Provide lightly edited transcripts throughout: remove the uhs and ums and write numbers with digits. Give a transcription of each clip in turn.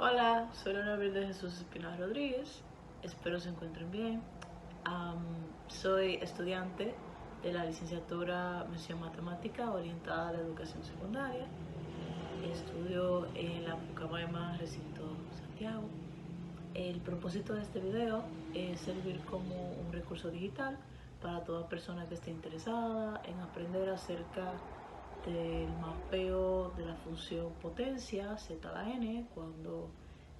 Hola, soy Leonor de Jesús Espinosa Rodríguez. Espero se encuentren bien. Soy estudiante de la licenciatura Mención Matemática orientada a la educación secundaria. Estudio en la Pucamaima, recinto Santiago. El propósito de este video es servir como un recurso digital para toda persona que esté interesada en aprender acerca del mapeo de la función potencia z a la n cuando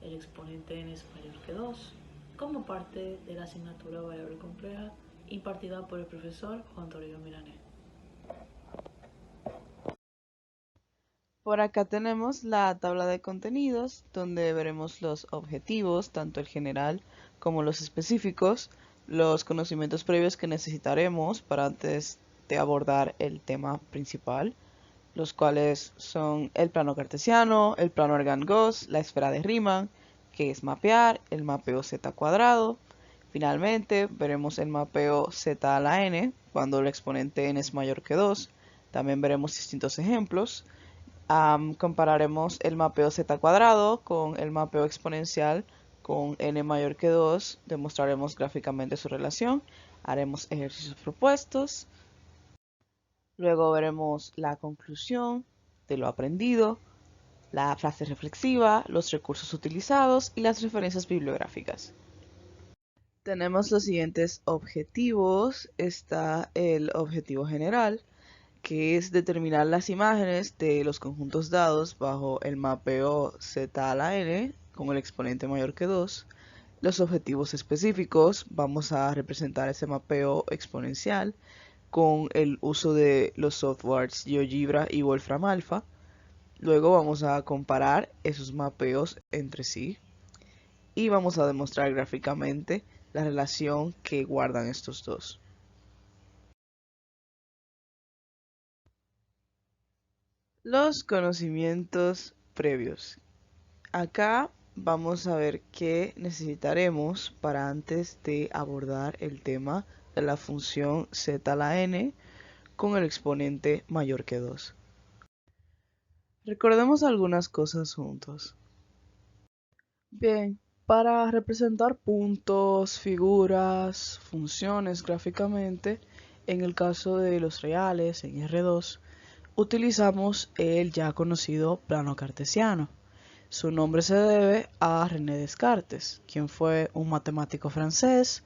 el exponente n es mayor que 2, como parte de la asignatura variable compleja impartida por el profesor Juan Toribio Milanés. Por acá tenemos la tabla de contenidos donde veremos los objetivos, tanto el general como los específicos, los conocimientos previos que necesitaremos para antes de abordar el tema principal, los cuales son el plano cartesiano, el plano Argand-Gauss, la esfera de Riemann, que es mapear, el mapeo z cuadrado. Finalmente veremos el mapeo z a la n cuando el exponente n es mayor que 2. También veremos distintos ejemplos. Compararemos el mapeo z cuadrado con el mapeo exponencial con n mayor que 2. Demostraremos gráficamente su relación. Haremos ejercicios propuestos. Luego veremos la conclusión de lo aprendido, la frase reflexiva, los recursos utilizados y las referencias bibliográficas. Tenemos los siguientes objetivos. Está el objetivo general, que es determinar las imágenes de los conjuntos dados bajo el mapeo z a la n con el exponente mayor que 2. Los objetivos específicos, vamos a representar ese mapeo exponencial con el uso de los softwares GeoGebra y Wolfram Alpha. Luego vamos a comparar esos mapeos entre sí y vamos a demostrar gráficamente la relación que guardan estos dos. Los conocimientos previos. Acá vamos a ver qué necesitaremos para antes de abordar el tema de la función z a la n con el exponente mayor que 2. Recordemos algunas cosas juntos. Bien, para representar puntos, figuras, funciones gráficamente, en el caso de los reales en R2, utilizamos el ya conocido plano cartesiano. Su nombre se debe a René Descartes, quien fue un matemático francés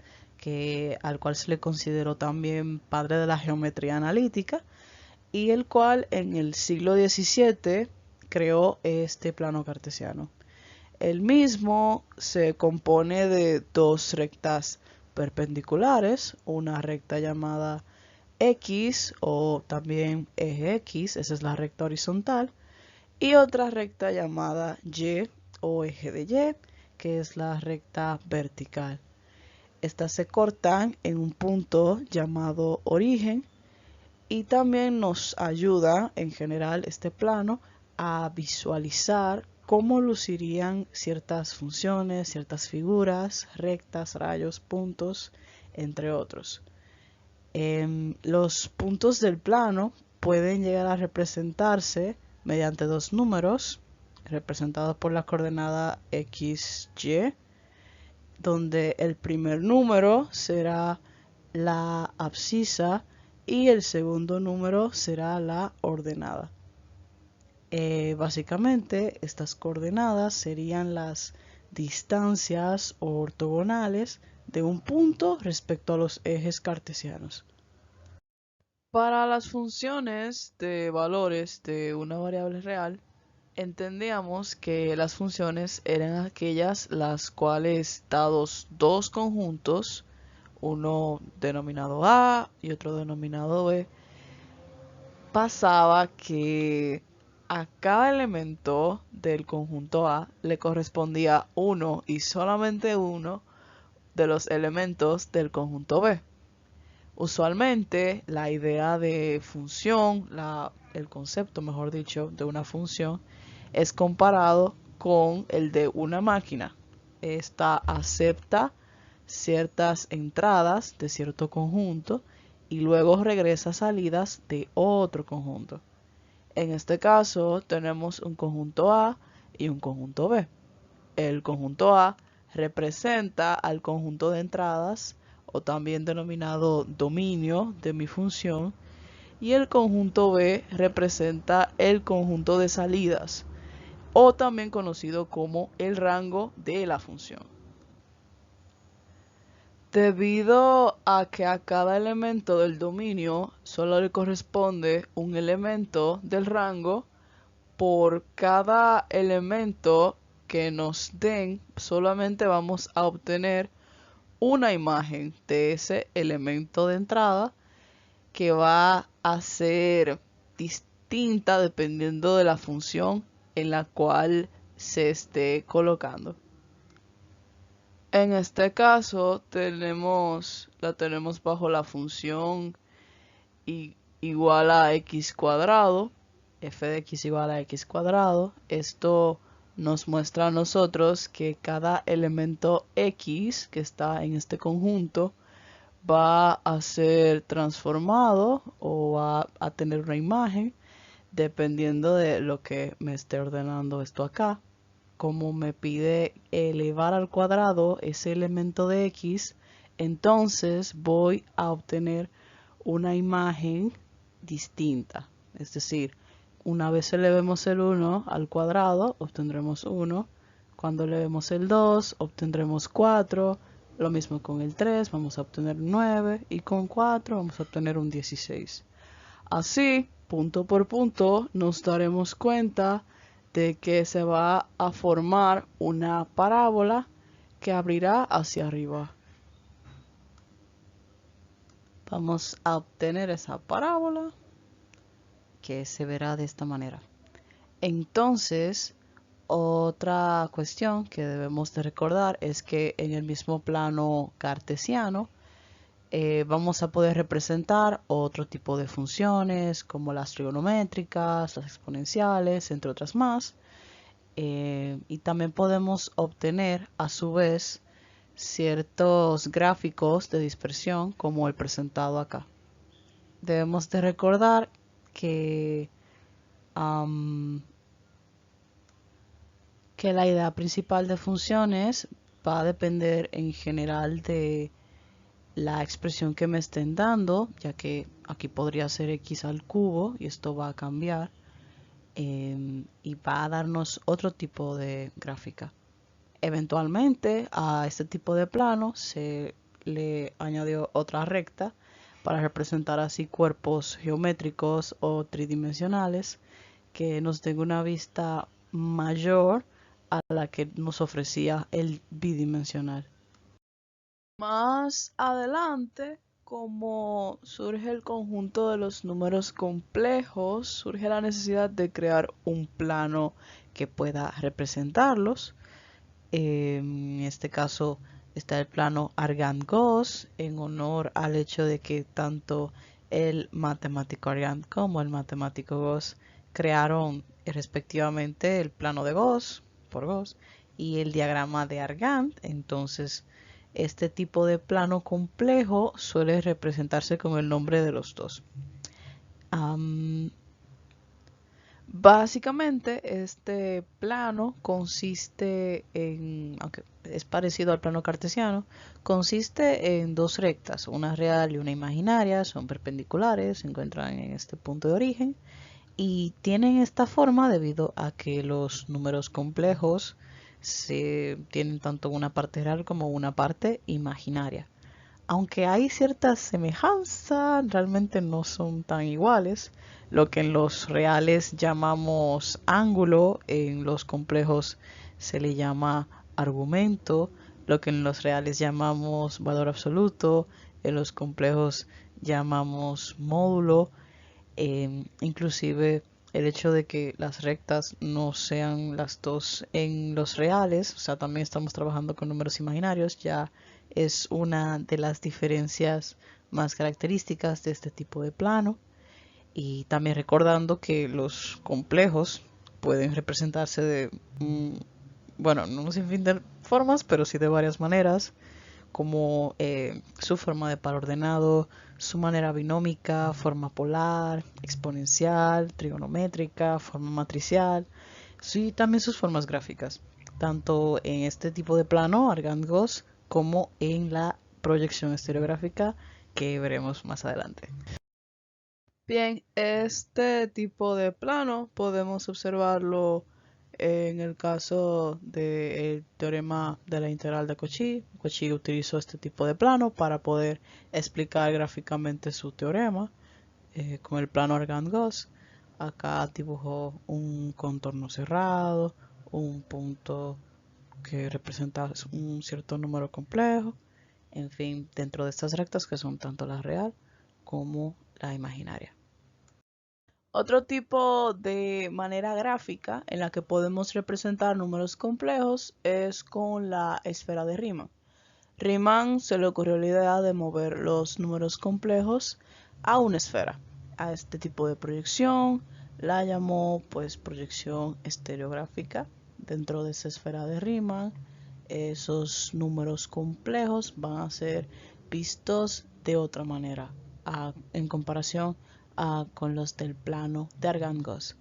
al cual se le consideró también padre de la geometría analítica y el cual en el siglo XVII creó este plano cartesiano. El mismo se compone de dos rectas perpendiculares, una recta llamada X o también eje X, esa es la recta horizontal, y otra recta llamada Y o eje de Y, que es la recta vertical. Estas se cortan en un punto llamado origen y también nos ayuda en general este plano a visualizar cómo lucirían ciertas funciones, ciertas figuras, rectas, rayos, puntos, entre otros. Los puntos del plano pueden llegar a representarse mediante dos números representados por la coordenada x, y, donde el primer número será la abscisa y el segundo número será la ordenada. Básicamente estas coordenadas serían las distancias ortogonales de un punto respecto a los ejes cartesianos. Para las funciones de valores de una variable real, entendíamos que las funciones eran aquellas las cuales, dados dos conjuntos, uno denominado A y otro denominado B, pasaba que a cada elemento del conjunto A le correspondía uno y solamente uno de los elementos del conjunto B. Usualmente la idea de función, el concepto, mejor dicho, de una función es comparado con el de una máquina. Esta acepta ciertas entradas de cierto conjunto y luego regresa salidas de otro conjunto. En este caso tenemos un conjunto A y un conjunto B. el conjunto A representa al conjunto de entradas, o también denominado dominio de mi función, y el conjunto B representa el conjunto de salidas, o también conocido como el rango de la función. Debido a que a cada elemento del dominio solo le corresponde un elemento del rango, por cada elemento que nos den solamente vamos a obtener una imagen de ese elemento de entrada, que va a ser distinta dependiendo de la función en la cual se esté colocando. En este caso la tenemos bajo la función igual a x cuadrado, f de x igual a x cuadrado. Esto nos muestra a nosotros que cada elemento x que está en este conjunto va a ser transformado o va a tener una imagen dependiendo de lo que me esté ordenando esto acá. Como me pide elevar al cuadrado ese elemento de x, entonces voy a obtener una imagen distinta. Es decir, una vez elevemos el 1 al cuadrado, obtendremos 1. Cuando elevemos el 2, obtendremos 4. Lo mismo con el 3, vamos a obtener 9. Y con 4 vamos a obtener un 16. Así, punto por punto, nos daremos cuenta de que se va a formar una parábola que abrirá hacia arriba. Vamos a obtener esa parábola que se verá de esta manera. Entonces, otra cuestión que debemos de recordar es que en el mismo plano cartesiano vamos a poder representar otro tipo de funciones como las trigonométricas, las exponenciales, entre otras más. Y también podemos obtener a su vez ciertos gráficos de dispersión como el presentado acá. Debemos de recordar que la idea principal de funciones va a depender en general de la expresión que me estén dando, ya que aquí podría ser x al cubo y esto va a cambiar y va a darnos otro tipo de gráfica. Eventualmente a este tipo de plano se le añadió otra recta para representar así cuerpos geométricos o tridimensionales que nos den una vista mayor a la que nos ofrecía el bidimensional. Más adelante, como surge el conjunto de los números complejos, surge la necesidad de crear un plano que pueda representarlos. En este caso está el plano Argand-Gauss, en honor al hecho de que tanto el matemático Argand como el matemático Gauss crearon respectivamente el plano de Gauss por Gauss y el diagrama de Argand. Entonces este tipo de plano complejo suele representarse con el nombre de los dos. Básicamente este plano consiste en, aunque es parecido al plano cartesiano, consiste en dos rectas, una real y una imaginaria, son perpendiculares, se encuentran en este punto de origen y tienen esta forma debido a que los números complejos tienen tanto una parte real como una parte imaginaria. Aunque hay cierta semejanza, realmente no son tan iguales. Lo que en los reales llamamos ángulo, en los complejos se le llama argumento. Lo que en los reales llamamos valor absoluto, en los complejos llamamos módulo. Inclusive el hecho de que las rectas no sean las dos en los reales, o sea, también estamos trabajando con números imaginarios, ya es una de las diferencias más características de este tipo de plano. Y también recordando que los complejos pueden representarse de, bueno, no un sinfín de formas, pero sí de varias maneras, como su forma de par ordenado, su manera binómica, forma polar, exponencial, trigonométrica, forma matricial, sí, también sus formas gráficas. tanto en este tipo de plano, Argand-Goss, como en la proyección estereográfica que veremos más adelante. Bien, este tipo de plano podemos observarlo en el caso del teorema de la integral de Cauchy. Cauchy utilizó este tipo de plano para poder explicar gráficamente su teorema con el plano Argand-Goss. Acá dibujó un contorno cerrado, un punto que representa un cierto número complejo, en fin, dentro de estas rectas que son tanto la real como la imaginaria. Otro tipo de manera gráfica en la que podemos representar números complejos es con la esfera de Riemann. Riemann se le ocurrió la idea de mover los números complejos a una esfera. A este tipo de proyección la llamó pues proyección estereográfica. Dentro de esa esfera de Riemann, esos números complejos van a ser vistos de otra manera en comparación con los del plano de Argand-Goss.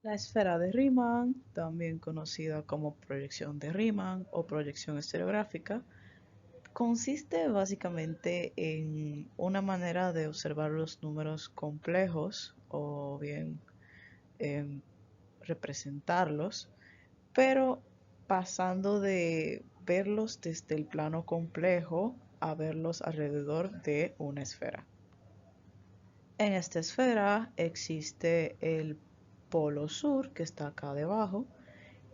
La esfera de Riemann, también conocida como proyección de Riemann o proyección estereográfica, consiste básicamente en una manera de observar los números complejos o bien representarlos, pero pasando de verlos desde el plano complejo a verlos alrededor de una esfera. En esta esfera existe el polo sur, que está acá debajo,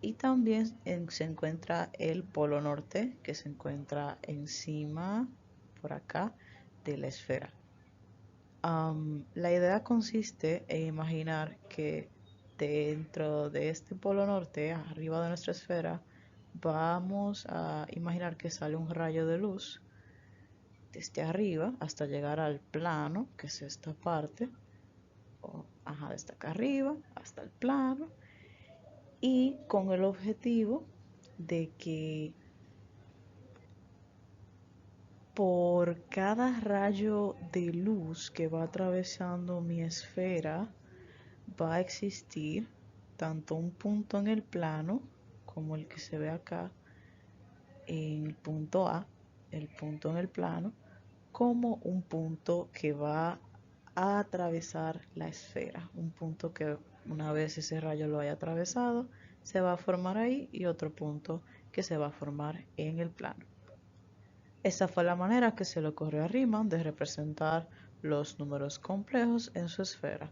y también se encuentra el polo norte, que se encuentra encima, por acá, de la esfera. La idea consiste en imaginar que dentro de este polo norte, arriba de nuestra esfera, vamos a imaginar que sale un rayo de luz desde arriba hasta llegar al plano, que es esta parte, desde acá arriba hasta el plano, y con el objetivo de que por cada rayo de luz que va atravesando mi esfera va a existir tanto un punto en el plano como el que se ve acá en el punto A, el punto en el plano, como un punto que va a atravesar la esfera, un punto que una vez ese rayo lo haya atravesado se va a formar ahí, y otro punto que se va a formar en el plano. Esa fue la manera que se le ocurrió a Riemann de representar los números complejos en su esfera.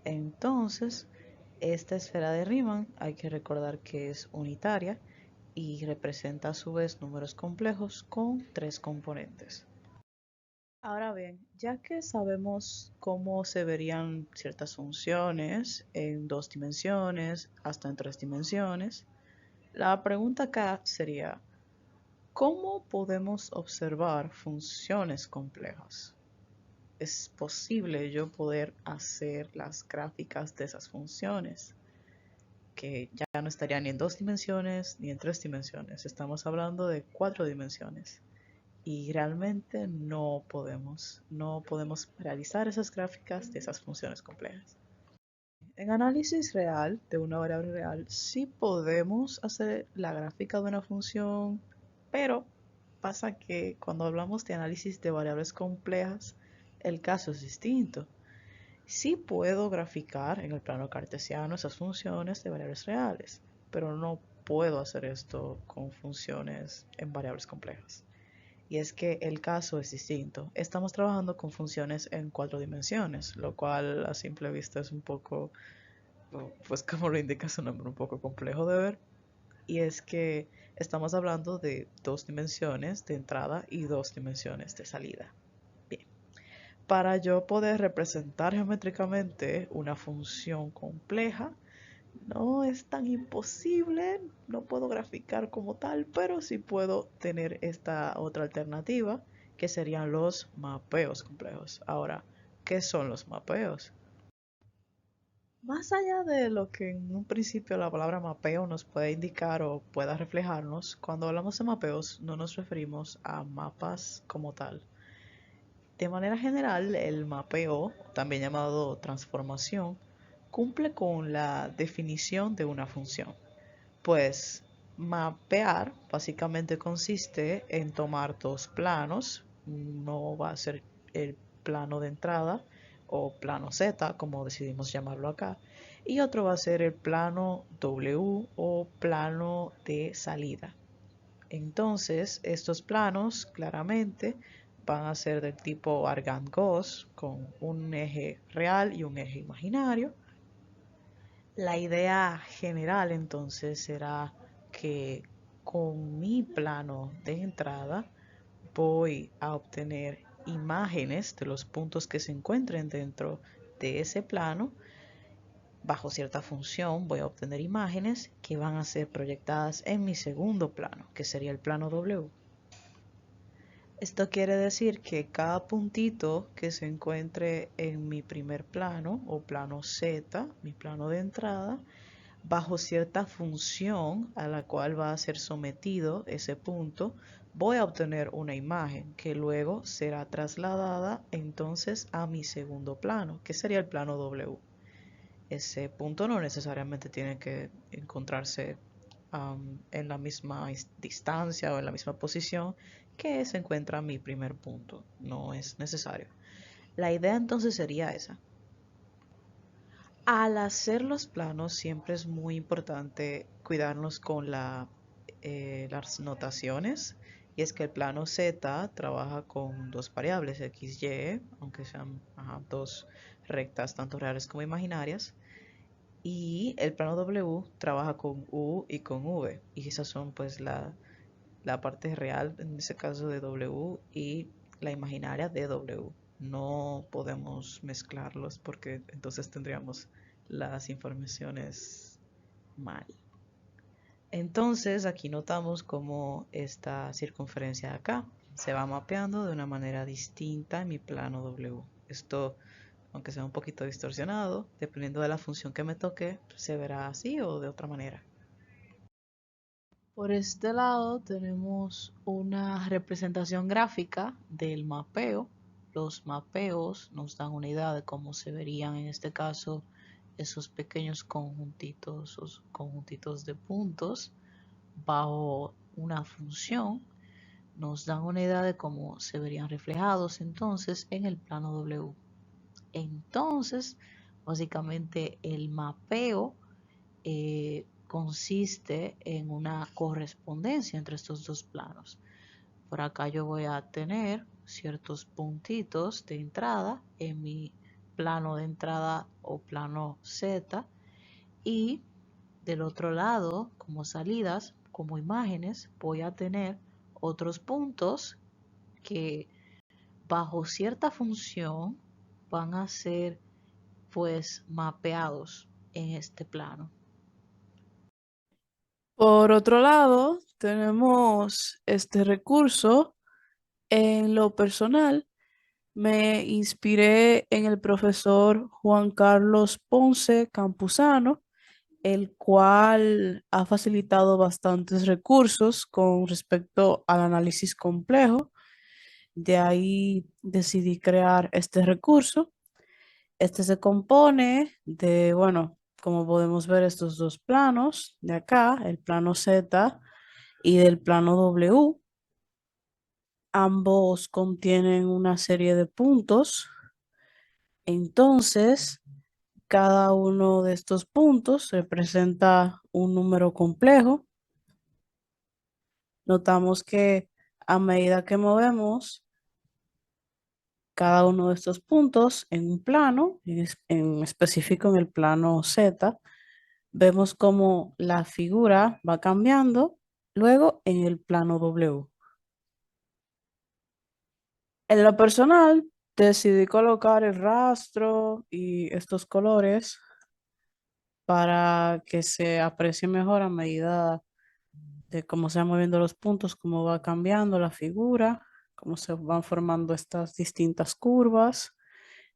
Entonces, esta esfera de Riemann hay que recordar que es unitaria y representa a su vez números complejos con 3 componentes. Ahora bien, ya que sabemos cómo se verían ciertas funciones en 2 dimensiones, hasta en 3 dimensiones, la pregunta acá sería, ¿cómo podemos observar funciones complejas? ¿Es posible yo poder hacer las gráficas de esas funciones? Que ya no estarían ni en 2 dimensiones ni en 3 dimensiones. Estamos hablando de 4 dimensiones. Y realmente no podemos realizar esas gráficas de esas funciones complejas. En análisis real de una variable real sí podemos hacer la gráfica de una función, pero pasa que cuando hablamos de análisis de variables complejas, el caso es distinto. Sí puedo graficar en el plano cartesiano esas funciones de variables reales, pero no puedo hacer esto con funciones en variables complejas. Y es que el caso es distinto. Estamos trabajando con funciones en 4 dimensiones, lo cual a simple vista es un poco, pues como lo indica su nombre, un poco complejo de ver. Y es que estamos hablando de 2 dimensiones de entrada y 2 dimensiones de salida. Bien, para yo poder representar geométricamente una función compleja, no es tan imposible, no puedo graficar como tal, pero sí puedo tener esta otra alternativa, que serían los mapeos complejos. Ahora, ¿qué son los mapeos? Más allá de lo que en un principio la palabra mapeo nos puede indicar o pueda reflejarnos, cuando hablamos de mapeos no nos referimos a mapas como tal. De manera general, el mapeo, también llamado transformación, cumple con la definición de una función, pues Mapear básicamente consiste en tomar dos planos, no va a ser el plano de entrada o plano Z, como decidimos llamarlo acá, y otro va a ser el plano W o plano de salida. Entonces, estos planos claramente van a ser del tipo Argand-Gauss con un eje real y un eje imaginario. La idea general entonces será que con mi plano de entrada voy a obtener imágenes de los puntos que se encuentren dentro de ese plano. Bajo cierta función voy a obtener imágenes que van a ser proyectadas en mi segundo plano, que sería el plano W. Esto quiere decir que cada puntito que se encuentre en mi primer plano o plano Z, mi plano de entrada, bajo cierta función a la cual va a ser sometido ese punto, voy a obtener una imagen que luego será trasladada entonces a mi segundo plano, que sería el plano W. Ese punto no necesariamente tiene que encontrarse en la misma distancia o en la misma posición que se encuentra mi primer punto. No es necesario. La idea entonces sería esa. Al hacer los planos siempre es muy importante cuidarnos con las notaciones. Y es que el plano Z trabaja con dos variables, x, y, aunque sean dos rectas, tanto reales como imaginarias. Y el plano W trabaja con U y con V. Y esas son pues la parte real, en ese caso de W, y la imaginaria de W. No podemos mezclarlos porque entonces tendríamos las informaciones mal. Entonces aquí notamos cómo esta circunferencia de acá se va mapeando de una manera distinta en mi plano W. Esto, aunque sea un poquito distorsionado, dependiendo de la función que me toque, se verá así o de otra manera. Por este lado tenemos una representación gráfica del mapeo. Los mapeos nos dan una idea de cómo se verían en este caso esos pequeños conjuntitos, esos conjuntitos de puntos bajo una función. Nos dan una idea de cómo se verían reflejados entonces en el plano W. Entonces, básicamente el mapeo consiste en una correspondencia entre estos dos planos. Por acá yo voy a tener ciertos puntitos de entrada en mi plano de entrada o plano Z y del otro lado, como salidas, como imágenes, voy a tener otros puntos que bajo cierta función van a ser pues mapeados en este plano. Por otro lado, tenemos este recurso. En lo personal, me inspiré en el profesor Juan Carlos Ponce Campuzano, el cual ha facilitado bastantes recursos con respecto al análisis complejo. De ahí decidí crear este recurso. Este se compone de, bueno, como podemos ver, estos dos planos de acá, el plano Z y del plano W. Ambos contienen una serie de puntos. Entonces, cada uno de estos puntos representa un número complejo. Notamos que a medida que movemos cada uno de estos puntos en un plano, en específico en el plano Z, vemos cómo la figura va cambiando luego en el plano W. En lo personal, decidí colocar el rastro y estos colores para que se aprecie mejor a medida de cómo se van moviendo los puntos, cómo va cambiando la figura, cómo se van formando estas distintas curvas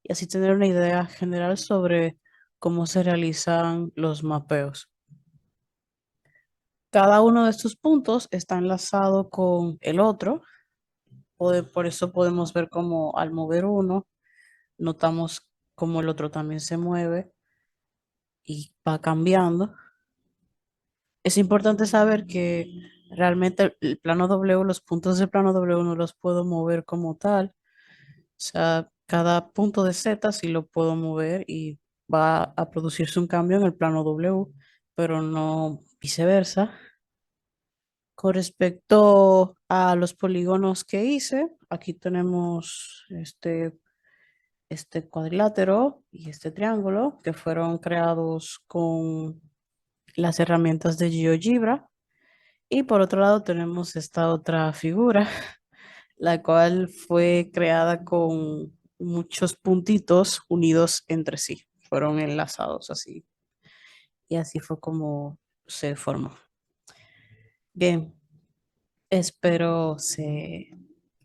y así tener una idea general sobre cómo se realizan los mapeos. Cada uno de estos puntos está enlazado con el otro, por eso podemos ver cómo al mover uno, notamos cómo el otro también se mueve y va cambiando. Es importante saber que realmente el plano W, los puntos del plano W no los puedo mover como tal. O sea, cada punto de Z sí lo puedo mover y va a producirse un cambio en el plano W, pero no viceversa. Con respecto a los polígonos que hice, aquí tenemos este cuadrilátero y este triángulo que fueron creados con las herramientas de GeoGebra. Y por otro lado tenemos esta otra figura, la cual fue creada con muchos puntitos unidos entre sí. Fueron enlazados así. Y así fue como se formó. Bien, espero se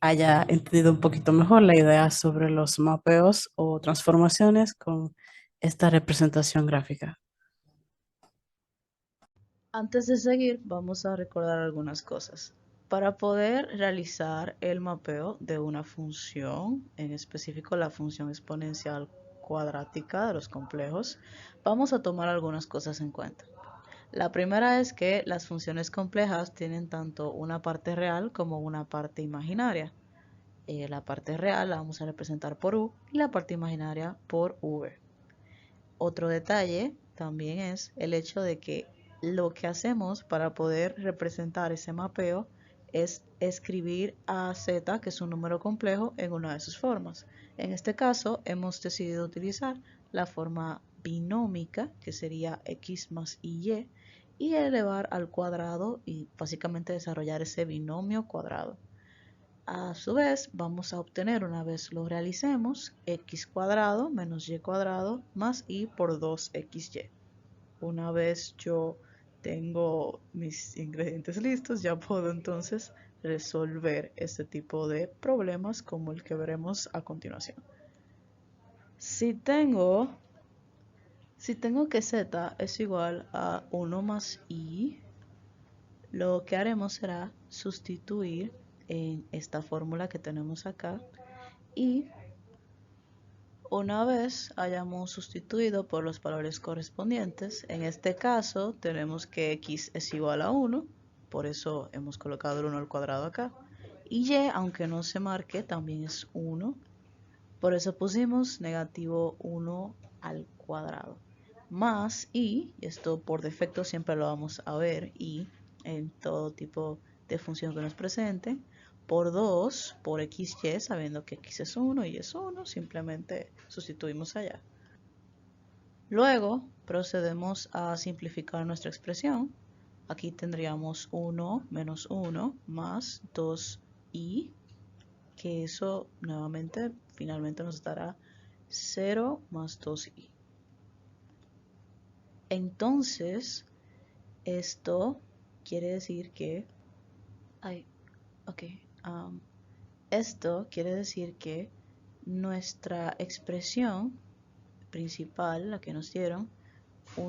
haya entendido un poquito mejor la idea sobre los mapeos o transformaciones con esta representación gráfica. Antes de seguir, vamos a recordar algunas cosas. Para poder realizar el mapeo de una función, en específico la función exponencial cuadrática de los complejos, vamos a tomar algunas cosas en cuenta. La primera es que las funciones complejas tienen tanto una parte real como una parte imaginaria. La parte real la vamos a representar por u y la parte imaginaria por v. Otro detalle también es el hecho de que lo que hacemos para poder representar ese mapeo es escribir a z, que es un número complejo, en una de sus formas. En este caso hemos decidido utilizar la forma binómica, que sería x más y elevar al cuadrado y básicamente desarrollar ese binomio cuadrado. A su vez, vamos a obtener, una vez lo realicemos, x cuadrado menos y cuadrado más y por 2xy. Una vez yo tengo mis ingredientes listos, ya puedo entonces resolver este tipo de problemas como el que veremos a continuación. Si tengo que z es igual a 1 más y, lo que haremos será sustituir en esta fórmula que tenemos acá y una vez hayamos sustituido por los valores correspondientes, en este caso tenemos que x es igual a 1, por eso hemos colocado el 1 al cuadrado acá, y y, aunque no se marque, también es 1, por eso pusimos negativo 1 al cuadrado, más y esto por defecto siempre lo vamos a ver, y en todo tipo de función que nos presente, por 2 por xy, sabiendo que x es 1 y es 1, simplemente sustituimos allá. Luego procedemos a simplificar nuestra expresión. Aquí tendríamos 1 menos 1 más 2i, que eso nuevamente finalmente nos dará 0 más 2i. Entonces, esto quiere decir que... esto quiere decir que nuestra expresión principal, la que nos dieron,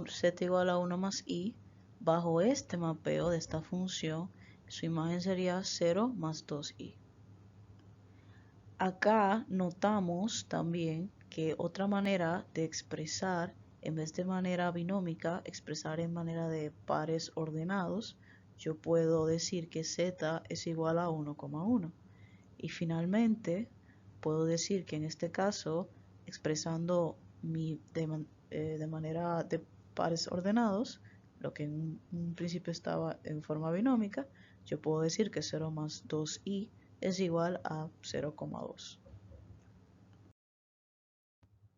z igual a 1 más i, bajo este mapeo de esta función, su imagen sería 0 más 2i. Acá notamos también que otra manera de expresar, en vez de manera binómica, expresar en manera de pares ordenados, yo puedo decir que z es igual a 1,1. Y finalmente, puedo decir que en este caso, expresando de manera de pares ordenados, lo que en un principio estaba en forma binómica, yo puedo decir que 0 más 2i es igual a 0,2.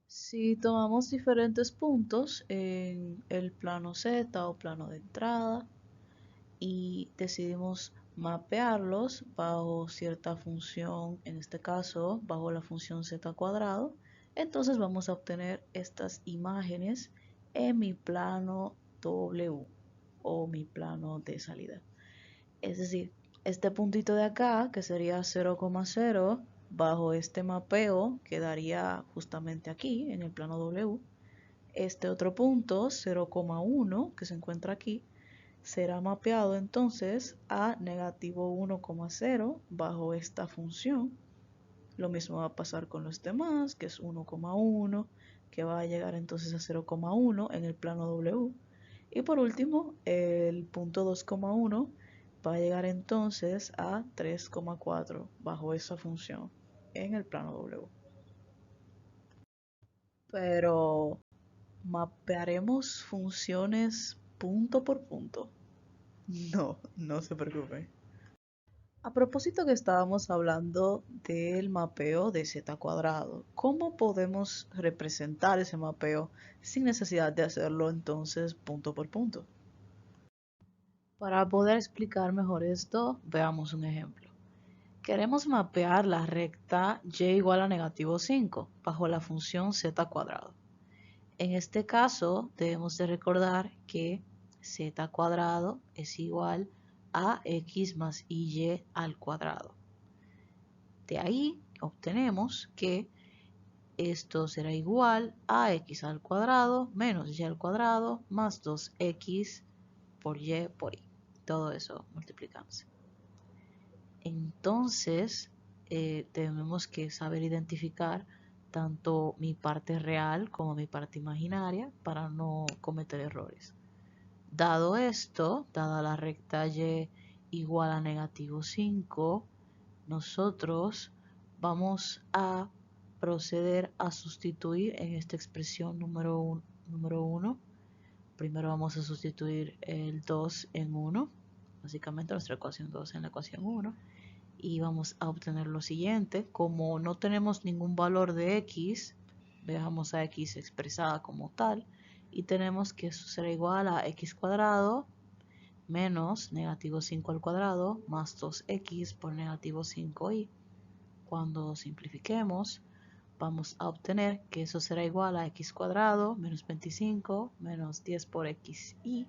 Si tomamos diferentes puntos en el plano Z o plano de entrada y decidimos mapearlos bajo cierta función, en este caso bajo la función z cuadrado, entonces vamos a obtener estas imágenes en mi plano W o mi plano de salida. Es decir, este puntito de acá, que sería 0,0, bajo este mapeo quedaría justamente aquí, en el plano W. Este otro punto, 0,1, que se encuentra aquí, será mapeado entonces a negativo 1,0 bajo esta función. Lo mismo va a pasar con los demás, que es 1,1, que va a llegar entonces a 0,1 en el plano W. Y por último, el punto 2,1 va a llegar entonces a 3,4 bajo esa función en el plano W. Pero mapearemos funciones punto por punto. No, no se preocupen. A propósito que estábamos hablando del mapeo de z cuadrado, ¿cómo podemos representar ese mapeo sin necesidad de hacerlo entonces punto por punto? Para poder explicar mejor esto, veamos un ejemplo. Queremos mapear la recta y igual a -5 bajo la función z cuadrado. En este caso, debemos de recordar que z cuadrado es igual a x más y al cuadrado. De ahí obtenemos que esto será igual a x al cuadrado menos y al cuadrado más 2x por y por y. Todo eso multiplicándose. Entonces, tenemos que saber identificar tanto mi parte real como mi parte imaginaria para no cometer errores. Dado esto, dada la recta y igual a -5, nosotros vamos a proceder a sustituir en esta expresión número 1. Primero vamos a sustituir el 2 en 1, básicamente nuestra ecuación 2 en la ecuación 1. Y vamos a obtener lo siguiente. Como no tenemos ningún valor de x, dejamos a x expresada como tal y tenemos que eso será igual a x cuadrado menos -5 al cuadrado más 2x por -5y. Cuando simplifiquemos vamos a obtener que eso será igual a x cuadrado menos 25 menos 10 por xy.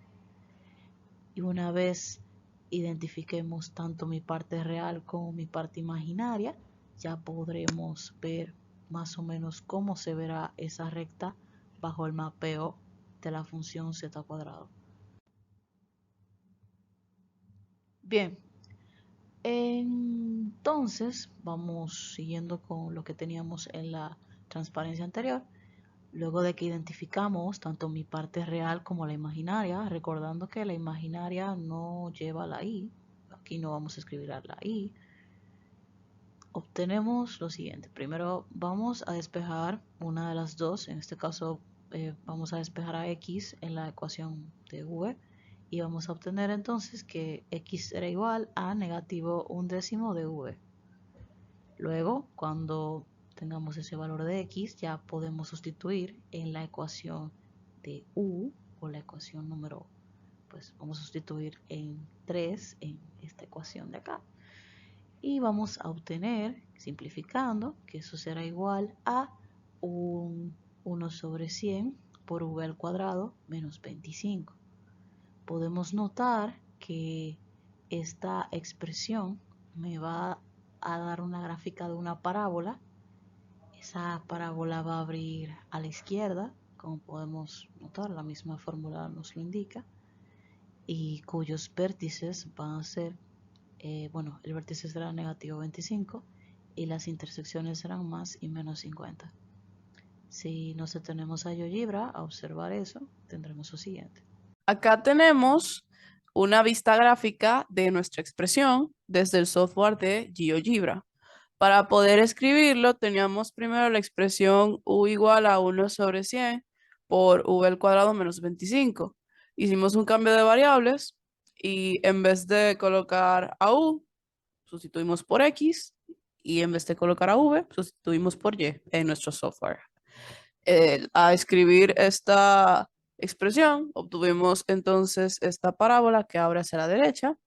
Y una vez identifiquemos tanto mi parte real como mi parte imaginaria, ya podremos ver más o menos cómo se verá esa recta bajo el mapeo de la función z cuadrado. Bien, entonces vamos siguiendo con lo que teníamos en la transparencia anterior. Luego de que identificamos tanto mi parte real como la imaginaria, recordando que la imaginaria no lleva la i, aquí no vamos a escribir la i, obtenemos lo siguiente. Primero vamos a despejar una de las dos, en este caso vamos a despejar a x en la ecuación de v y vamos a obtener entonces que x será igual a -1/10 de v. Luego, cuando tengamos ese valor de x, ya podemos sustituir en la ecuación de u o la ecuación número, pues vamos a sustituir en 3 en esta ecuación de acá. Y vamos a obtener, simplificando, que eso será igual a un 1 sobre 100 por v al cuadrado menos 25. Podemos notar que esta expresión me va a dar una gráfica de una parábola. Esa parábola va a abrir a la izquierda, como podemos notar, la misma fórmula nos lo indica, y cuyos vértices van a ser, el vértice será -25 y las intersecciones serán más y menos 50. Si nos detenemos a GeoGebra a observar eso, tendremos lo siguiente. Acá tenemos una vista gráfica de nuestra expresión desde el software de GeoGebra. Para poder escribirlo, teníamos primero la expresión u igual a 1 sobre 100 por v al cuadrado menos 25. Hicimos un cambio de variables y en vez de colocar a u, sustituimos por x y en vez de colocar a v, sustituimos por y en nuestro software. A escribir esta expresión, obtuvimos entonces esta parábola que abre hacia la derecha.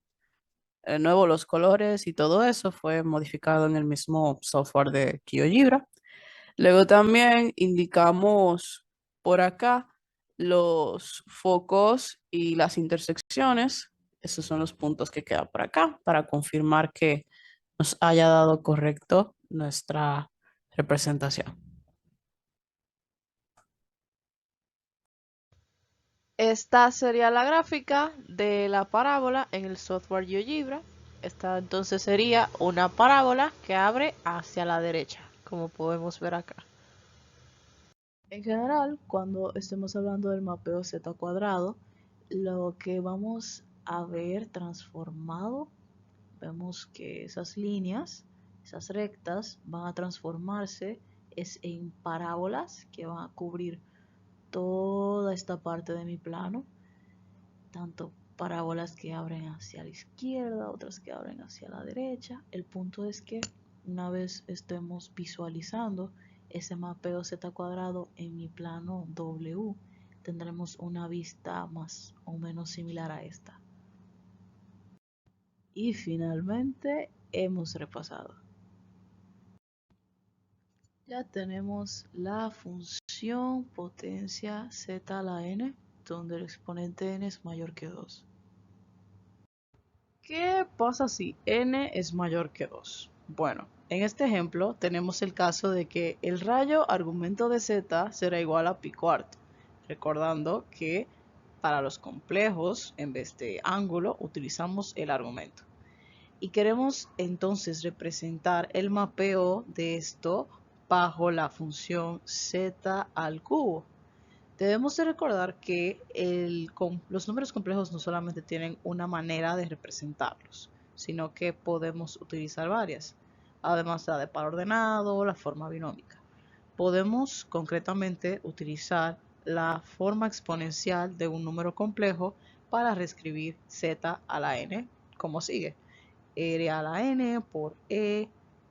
De nuevo, los colores y todo eso fue modificado en el mismo software de GeoGebra. Luego también indicamos por acá los focos y las intersecciones. Esos son los puntos que quedan por acá para confirmar que nos haya dado correcto nuestra representación. Esta sería la gráfica de la parábola en el software GeoGebra. Esta entonces sería una parábola que abre hacia la derecha, como podemos ver acá. En general, cuando estemos hablando del mapeo z cuadrado, lo que vamos a ver transformado, vemos que esas líneas, esas rectas, van a transformarse en parábolas que van a cubrir toda esta parte de mi plano, tanto parábolas que abren hacia la izquierda, otras que abren hacia la derecha. El punto es que una vez estemos visualizando ese mapeo z cuadrado en mi plano W, tendremos una vista más o menos similar a esta. Y finalmente hemos repasado. Ya tenemos la función potencia z a la n, donde el exponente n es mayor que 2. ¿Qué pasa si n es mayor que 2? Bueno, en este ejemplo tenemos el caso de que el rayo argumento de z será igual a pi cuarto, recordando que para los complejos, en vez de ángulo, utilizamos el argumento. Y queremos entonces representar el mapeo de esto bajo la función z al cubo. Debemos de recordar que los números complejos no solamente tienen una manera de representarlos, sino que podemos utilizar varias, además de par ordenado o la forma binómica. Podemos concretamente utilizar la forma exponencial de un número complejo para reescribir z a la n como sigue: r a la n por e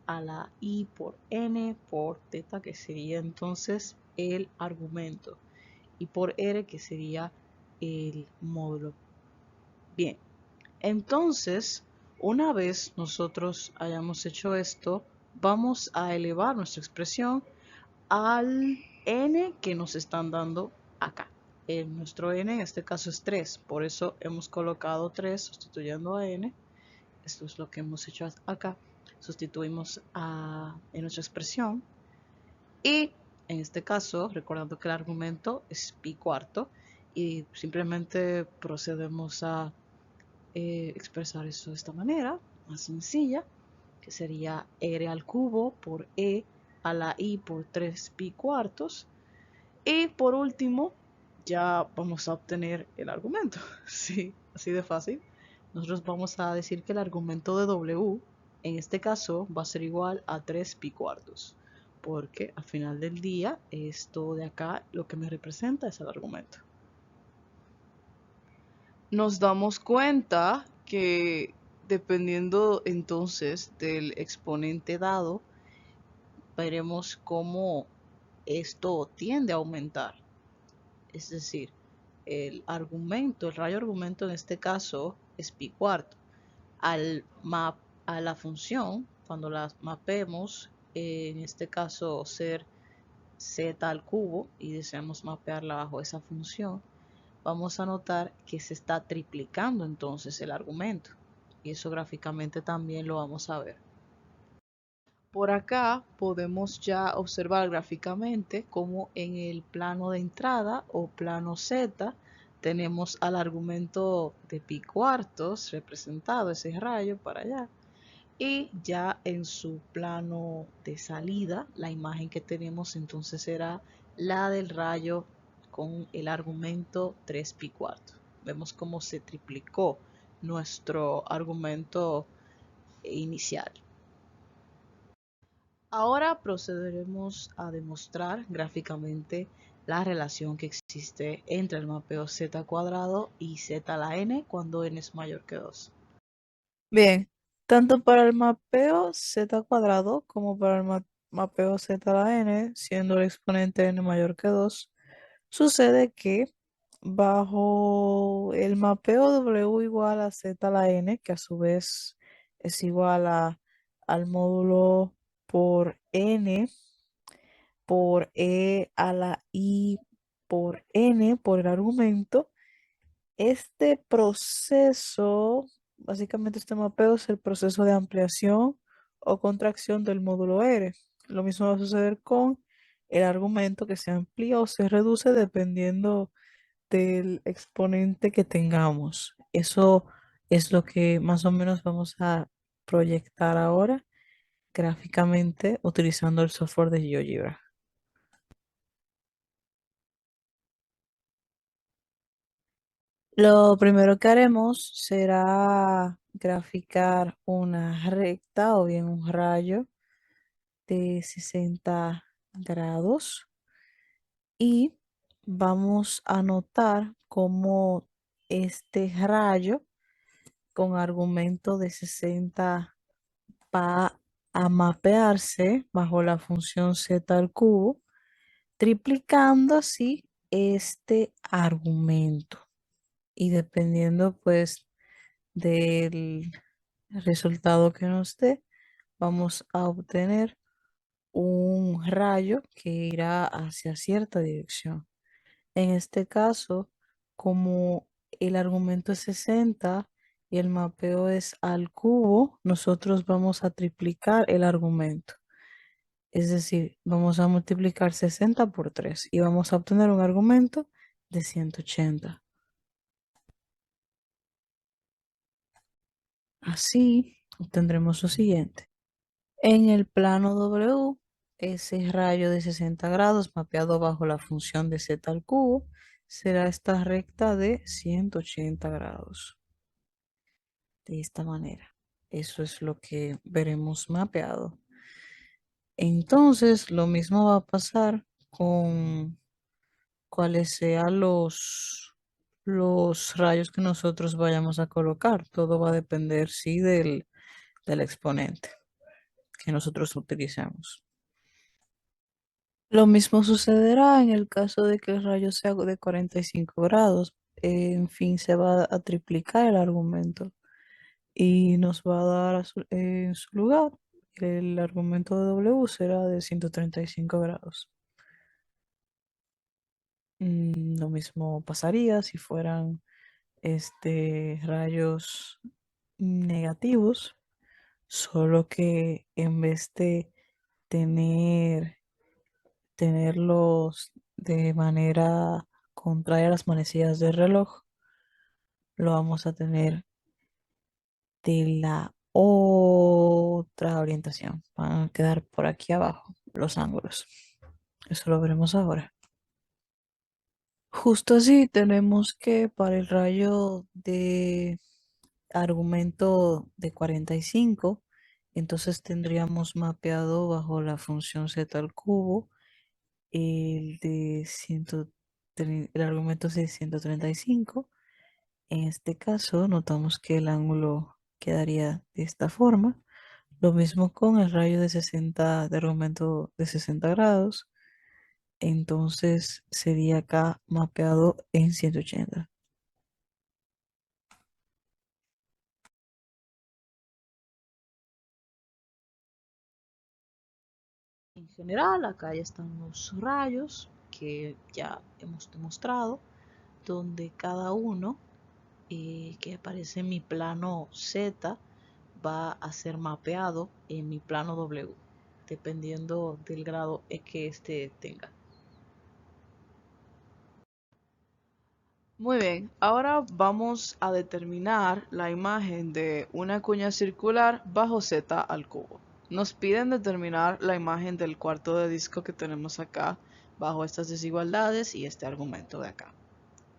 a la i por n por θ, que sería entonces el argumento, y por r, que sería el módulo. Bien, entonces una vez nosotros hayamos hecho esto, vamos a elevar nuestra expresión al n que nos están dando acá. Nuestro n en este caso es 3, por eso hemos colocado 3 sustituyendo a n. Esto es lo que hemos hecho acá. Sustituimos en nuestra expresión, y en este caso, recordando que el argumento es pi cuarto, y simplemente procedemos a expresar eso de esta manera, más sencilla, que sería r al cubo por e a la i por 3 pi cuartos. Y por último, ya vamos a obtener el argumento. Sí, así de fácil. Nosotros vamos a decir que el argumento de W, en este caso, va a ser igual a 3 pi cuartos, porque al final del día, esto de acá lo que me representa es el argumento. Nos damos cuenta que dependiendo entonces del exponente dado, veremos cómo esto tiende a aumentar. Es decir, el rayo argumento en este caso es pi cuarto. A la función, cuando la mapemos, en este caso ser z al cubo, y deseamos mapearla bajo esa función, vamos a notar que se está triplicando entonces el argumento, y eso gráficamente también lo vamos a ver. Por acá podemos ya observar gráficamente cómo en el plano de entrada o plano Z tenemos al argumento de pi cuartos representado, ese rayo para allá, y ya en su plano de salida la imagen que tenemos entonces será la del rayo con el argumento 3 pi cuartos. Vemos cómo se triplicó nuestro argumento inicial. Ahora procederemos a demostrar gráficamente la relación que existe entre el mapeo z cuadrado y z a la n cuando n es mayor que 2. Bien, tanto para el mapeo z cuadrado como para el mapeo z a la n, siendo el exponente n mayor que 2, sucede que bajo el mapeo w igual a z a la n, que a su vez es igual al módulo por n por e a la i por n por el argumento, este proceso, básicamente este mapeo es el proceso de ampliación o contracción del módulo R. Lo mismo va a suceder con el argumento, que se amplía o se reduce dependiendo del exponente que tengamos. Eso es lo que más o menos vamos a proyectar ahora gráficamente utilizando el software de GeoGebra. Lo primero que haremos será graficar una recta o bien un rayo de 60 grados y vamos a notar cómo este rayo con argumento de 60 va a mapearse bajo la función z al cubo, triplicando así este argumento. Y dependiendo pues del resultado que nos dé, vamos a obtener un rayo que irá hacia cierta dirección. En este caso, como el argumento es 60 y el mapeo es al cubo, nosotros vamos a triplicar el argumento. Es decir, vamos a multiplicar 60 por 3 y vamos a obtener un argumento de 180. Así obtendremos lo siguiente. En el plano W, ese rayo de 60 grados mapeado bajo la función de z al cubo será esta recta de 180 grados. De esta manera. Eso es lo que veremos mapeado. Entonces, lo mismo va a pasar con cuáles sean los rayos que nosotros vayamos a colocar. Todo va a depender, sí, del exponente que nosotros utilicemos. Lo mismo sucederá en el caso de que el rayo sea de 45 grados. En fin, se va a triplicar el argumento y nos va a dar en su lugar el argumento de W será de 135 grados. Lo mismo pasaría si fueran rayos negativos, solo que en vez de tener tenerlos de manera contraria a las manecillas del reloj, lo vamos a tener de la otra orientación. Van a quedar por aquí abajo los ángulos. Eso lo veremos ahora. Justo así tenemos que para el rayo de argumento de 45, entonces tendríamos mapeado bajo la función z al cubo el de el argumento de 135. En este caso notamos que el ángulo quedaría de esta forma. Lo mismo con el rayo de 60 de argumento de 60 grados. Entonces sería acá mapeado en 180. En general, acá ya están los rayos que ya hemos demostrado, donde cada uno que aparece en mi plano Z va a ser mapeado en mi plano W, dependiendo del grado que este tenga. Muy bien, ahora vamos a determinar la imagen de una cuña circular bajo Z al cubo. Nos piden determinar la imagen del cuarto de disco que tenemos acá bajo estas desigualdades y este argumento de acá.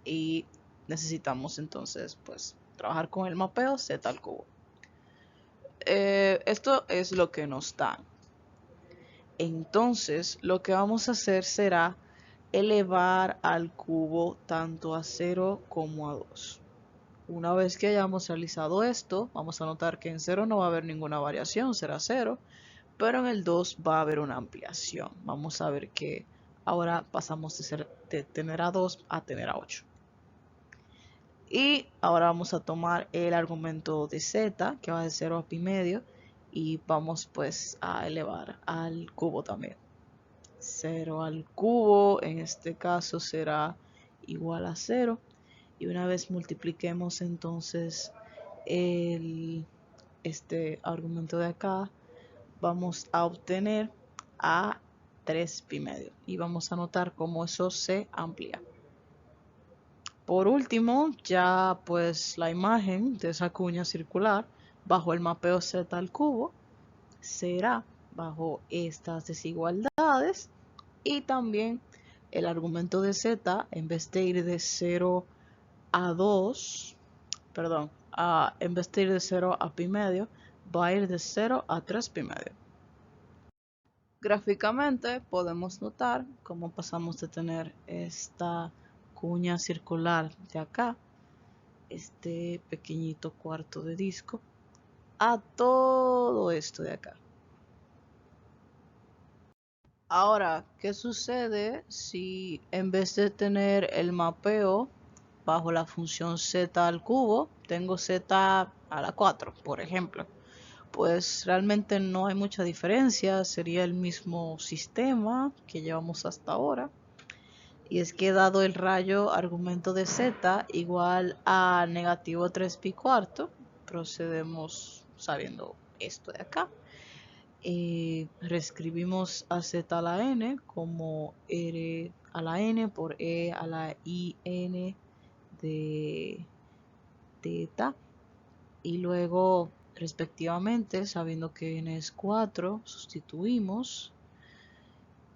Y necesitamos entonces pues trabajar con el mapeo Z al cubo. Esto es lo que nos dan. Entonces lo que vamos a hacer será elevar al cubo tanto a 0 como a 2. Una vez que hayamos realizado esto, vamos a notar que en 0 no va a haber ninguna variación, será 0, pero en el 2 va a haber una ampliación. Vamos a ver que ahora pasamos de tener a 2 a tener a 8. Y ahora vamos a tomar el argumento de z, que va de 0 a pi medio, y vamos pues a elevar al cubo también. 0 al cubo en este caso será igual a 0, y una vez multipliquemos entonces este argumento de acá, vamos a obtener a 3 pi medio y vamos a notar cómo eso se amplía. Por último, ya pues la imagen de esa cuña circular bajo el mapeo z al cubo será bajo estas desigualdades, y también el argumento de z, en vez de ir de 0 a 2, perdón, en vez de ir de 0 a pi medio, va a ir de 0 a 3 pi medio. Gráficamente podemos notar cómo pasamos de tener esta cuña circular de acá, este pequeñito cuarto de disco, a todo esto de acá. Ahora, ¿qué sucede si en vez de tener el mapeo bajo la función z al cubo, tengo z a la 4, por ejemplo? Pues realmente no hay mucha diferencia, sería el mismo sistema que llevamos hasta ahora. Y es que dado el rayo argumento de z igual a negativo 3 pi cuarto, procedemos sabiendo esto de acá. Reescribimos a z a la n como r a la n por e a la in de θ, y luego respectivamente, sabiendo que n es 4, sustituimos,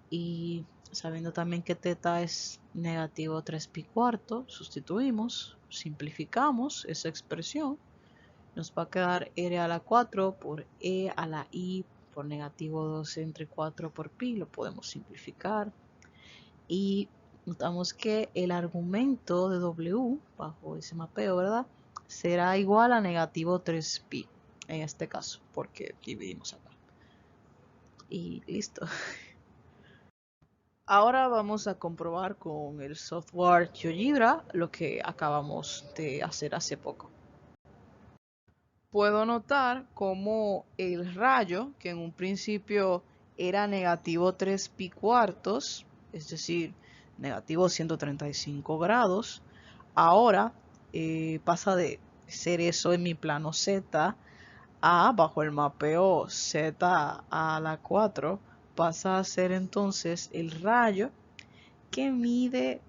y sabiendo también que θ es negativo 3 pi cuarto, sustituimos, simplificamos esa expresión, nos va a quedar r a la 4 por e a la i por negativo 2 entre 4 por pi, lo podemos simplificar, y notamos que el argumento de w bajo ese mapeo, ¿verdad?, será igual a negativo 3 pi en este caso, porque dividimos acá. Y listo. Ahora vamos a comprobar con el software GeoGebra lo que acabamos de hacer hace poco. Puedo notar cómo el rayo, que en un principio era negativo 3 pi cuartos, es decir, negativo 135 grados, ahora pasa de ser eso en mi plano Z a, bajo el mapeo Z a la 4, pasa a ser entonces el rayo que mide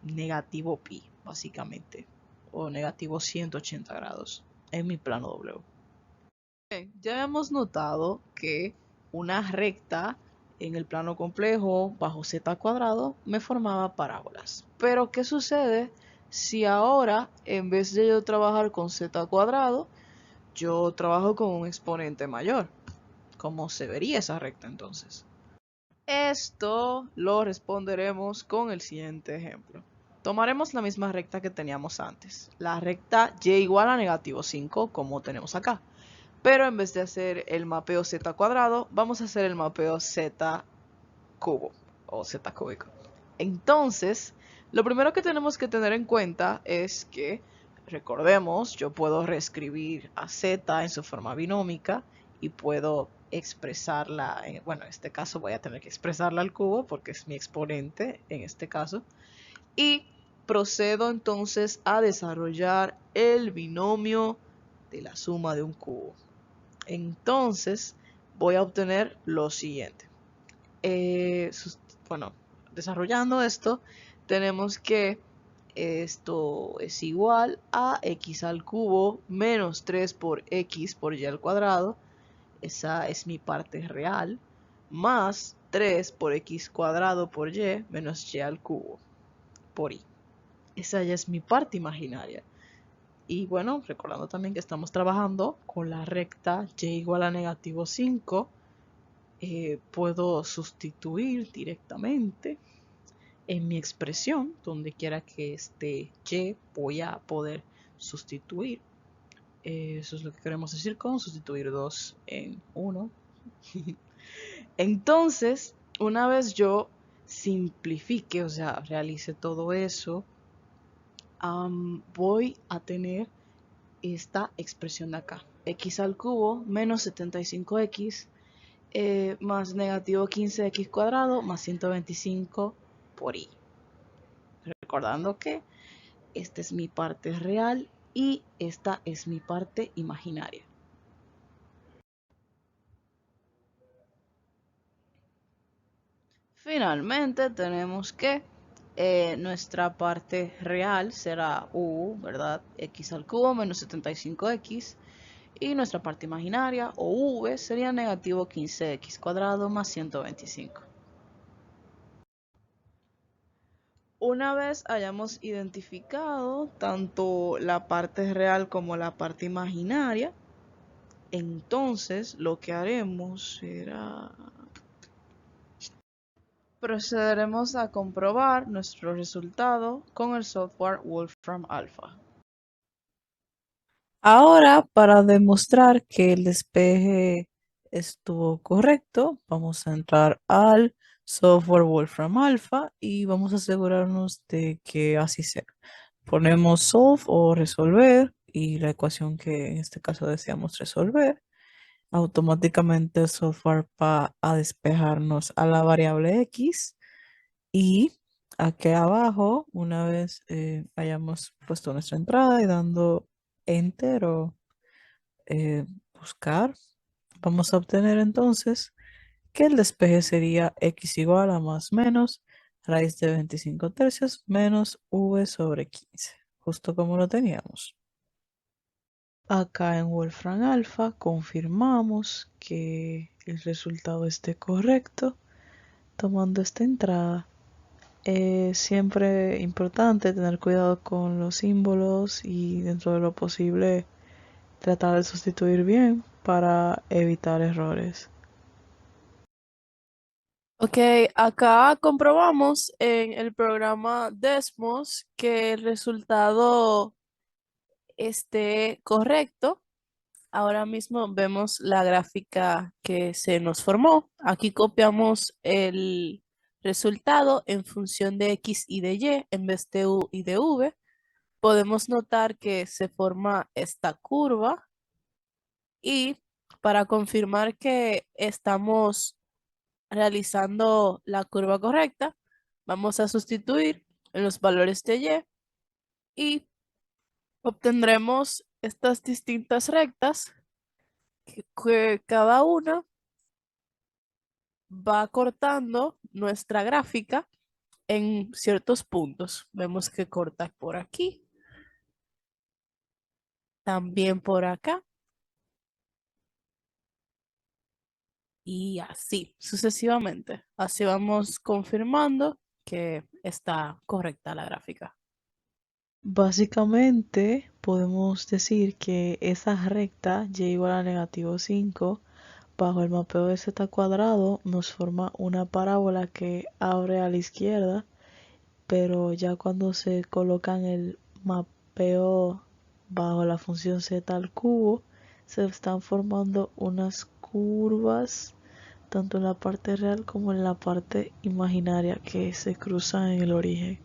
negativo pi, básicamente, o negativo 180 grados en mi plano W. Bien, ya hemos notado que una recta en el plano complejo bajo z cuadrado me formaba parábolas. Pero ¿qué sucede si ahora, en vez de yo trabajar con z cuadrado, yo trabajo con un exponente mayor? ¿Cómo se vería esa recta entonces? Esto lo responderemos con el siguiente ejemplo. Tomaremos la misma recta que teníamos antes, la recta y igual a negativo 5, como tenemos acá. Pero en vez de hacer el mapeo z cuadrado, vamos a hacer el mapeo z cubo o z cúbico. Entonces, lo primero que tenemos que tener en cuenta es que, recordemos, yo puedo reescribir a z en su forma binómica y puedo expresarla, bueno, en este caso voy a tener que expresarla al cubo porque es mi exponente en este caso, y procedo entonces a desarrollar el binomio de la suma de un cubo. Entonces voy a obtener lo siguiente. Bueno, desarrollando esto, tenemos que esto es igual a x al cubo menos 3 por x por y al cuadrado, esa es mi parte real, más 3 por x cuadrado por y menos y al cubo por i. Esa ya es mi parte imaginaria. Y bueno, recordando también que estamos trabajando con la recta y igual a negativo 5, puedo sustituir directamente en mi expresión, donde quiera que esté y, voy a poder sustituir. Eso es lo que queremos decir con sustituir 2 en 1. Entonces, una vez yo simplifique, o sea, realice todo eso, voy a tener esta expresión de acá, x al cubo menos 75x más negativo 15x cuadrado más 125 por i. Recordando que esta es mi parte real y esta es mi parte imaginaria. Finalmente tenemos que nuestra parte real será u, ¿verdad? X al cubo menos 75x, y nuestra parte imaginaria o v sería negativo 15x cuadrado más 125. Una vez hayamos identificado tanto la parte real como la parte imaginaria, entonces lo que haremos será procederemos a comprobar nuestro resultado con el software Wolfram Alpha. Ahora, para demostrar que el despeje estuvo correcto, vamos a entrar al software Wolfram Alpha y vamos a asegurarnos de que así sea. Ponemos solve o resolver y la ecuación que en este caso deseamos resolver. Automáticamente el software va a despejarnos a la variable x y aquí abajo, una vez hayamos puesto nuestra entrada y dando enter o buscar, vamos a obtener entonces que el despeje sería x igual a más menos raíz de 25 tercios menos v sobre 15, justo como lo teníamos. Acá en Wolfram Alpha confirmamos que el resultado esté correcto tomando esta entrada. Es siempre importante tener cuidado con los símbolos y dentro de lo posible tratar de sustituir bien para evitar errores. Ok, acá comprobamos en el programa Desmos que el resultado esté correcto. Ahora mismo vemos la gráfica que se nos formó. Aquí copiamos el resultado en función de X y de Y en vez de U y de V. Podemos notar que se forma esta curva y para confirmar que estamos realizando la curva correcta, vamos a sustituir en los valores de Y y obtendremos estas distintas rectas que cada una va cortando nuestra gráfica en ciertos puntos. Vemos que corta por aquí, también por acá y así sucesivamente. Así vamos confirmando que está correcta la gráfica. Básicamente podemos decir que esa recta y igual a -5 bajo el mapeo de z cuadrado nos forma una parábola que abre a la izquierda, pero ya cuando se coloca en el mapeo bajo la función z al cubo, se están formando unas curvas tanto en la parte real como en la parte imaginaria que se cruzan en el origen.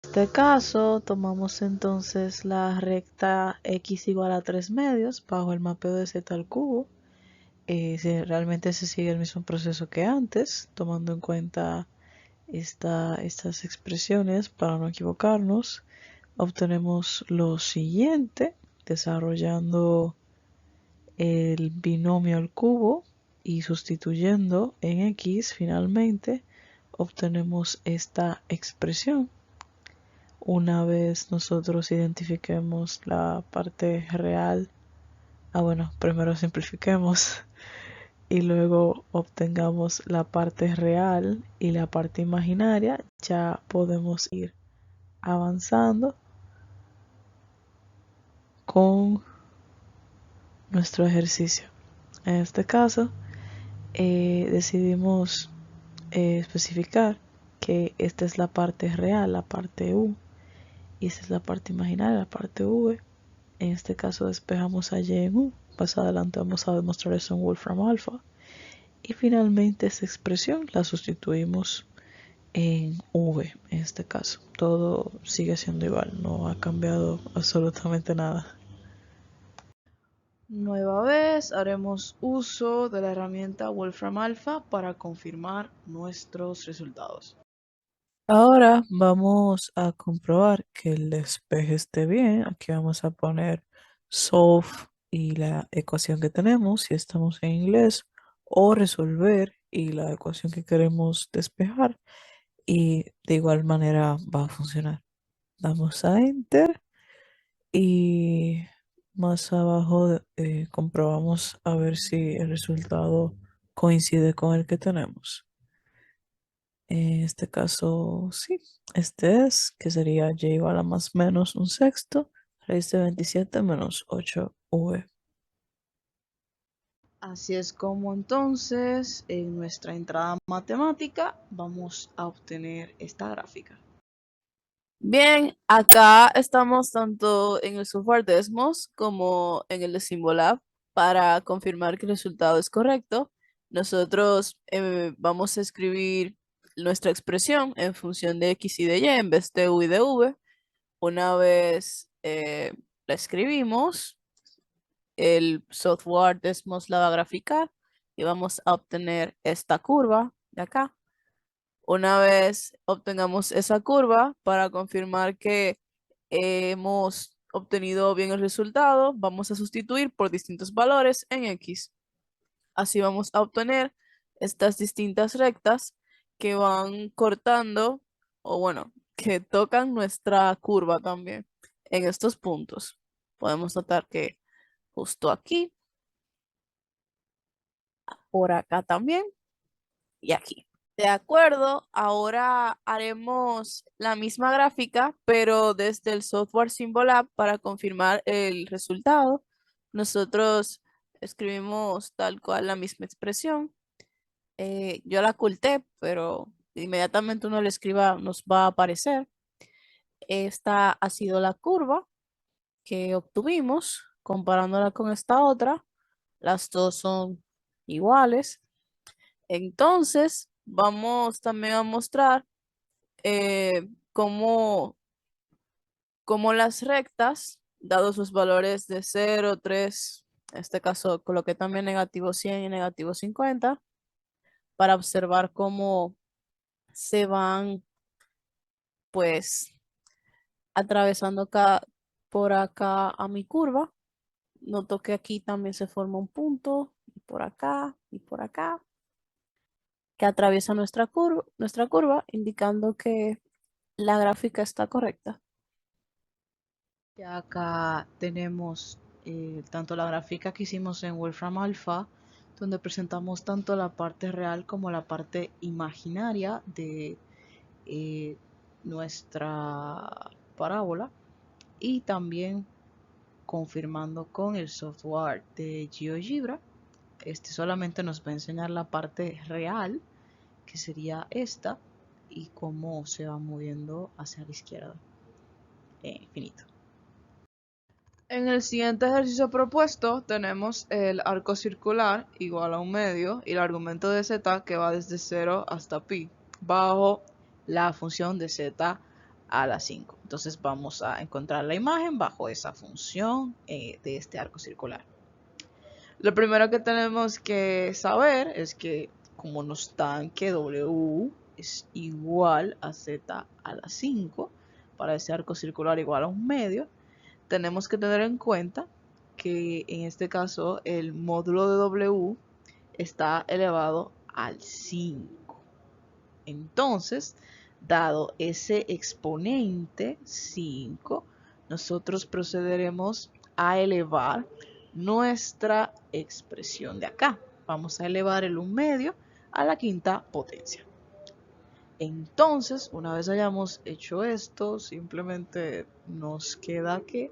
En este caso, tomamos entonces la recta x igual a 3 medios bajo el mapeo de z al cubo. Realmente se sigue el mismo proceso que antes, tomando en cuenta estas expresiones para no equivocarnos. Obtenemos lo siguiente, desarrollando el binomio al cubo y sustituyendo en x finalmente, obtenemos esta expresión. Una vez nosotros identifiquemos la parte real, bueno, primero simplifiquemos y luego obtengamos la parte real y la parte imaginaria, ya podemos ir avanzando con nuestro ejercicio. En este caso, decidimos especificar que esta es la parte real, la parte U, y esta es la parte imaginaria, la parte V. En este caso despejamos a Y en U. Más adelante vamos a demostrar eso en Wolfram Alpha. Y finalmente esta expresión la sustituimos en V. En este caso todo sigue siendo igual, no ha cambiado absolutamente nada. Nueva vez haremos uso de la herramienta Wolfram Alpha para confirmar nuestros resultados. Ahora vamos a comprobar que el despeje esté bien. Aquí vamos a poner solve y la ecuación que tenemos, si estamos en inglés, o resolver y la ecuación que queremos despejar. Y de igual manera va a funcionar. Damos a enter y más abajo comprobamos a ver si el resultado coincide con el que tenemos. En este caso, sí, este es, que sería y igual a más menos un sexto, raíz de 27 menos 8v. Así es como entonces en nuestra entrada matemática vamos a obtener esta gráfica. Bien, acá estamos tanto en el software Desmos como en el de Symbolab para confirmar que el resultado es correcto. Nosotros vamos a escribir nuestra expresión en función de x y de y en vez de u y de v. Una vez la escribimos, el software Desmos la va a graficar y vamos a obtener esta curva de acá. Una vez obtengamos esa curva para confirmar que hemos obtenido bien el resultado, vamos a sustituir por distintos valores en x. Así vamos a obtener estas distintas rectas que van cortando, o bueno, que tocan nuestra curva también en estos puntos. Podemos notar que justo aquí, por acá también y aquí. De acuerdo, ahora haremos la misma gráfica, pero desde el software Symbolab para confirmar el resultado. Nosotros escribimos tal cual la misma expresión. Yo la oculté, pero inmediatamente uno le escriba nos va a aparecer. Esta ha sido la curva que obtuvimos comparándola con esta otra. Las dos son iguales. Entonces, vamos también a mostrar cómo, cómo las rectas, dados sus valores de 0, 3, en este caso coloqué también negativo 100 y negativo 50, para observar cómo se van, pues, atravesando por acá a mi curva. Noto que aquí también se forma un punto, y por acá, que atraviesa nuestra curva, indicando que la gráfica está correcta. Ya acá tenemos tanto la gráfica que hicimos en Wolfram Alpha, donde presentamos tanto la parte real como la parte imaginaria de nuestra parábola, y también confirmando con el software de GeoGebra. Este solamente nos va a enseñar la parte real, que sería esta, y cómo se va moviendo hacia la izquierda en infinito. En el siguiente ejercicio propuesto tenemos el arco circular igual a un medio y el argumento de z que va desde 0 hasta pi bajo la función de z a la 5. Entonces vamos a encontrar la imagen bajo esa función de este arco circular. Lo primero que tenemos que saber es que como nos dan que w es igual a z a la 5 para ese arco circular igual a un medio, tenemos que tener en cuenta que en este caso el módulo de w está elevado al 5. Entonces, dado ese exponente 5, nosotros procederemos a elevar nuestra expresión de acá. Vamos a elevar el 1 medio a la quinta potencia. Entonces, una vez hayamos hecho esto, simplemente nos queda que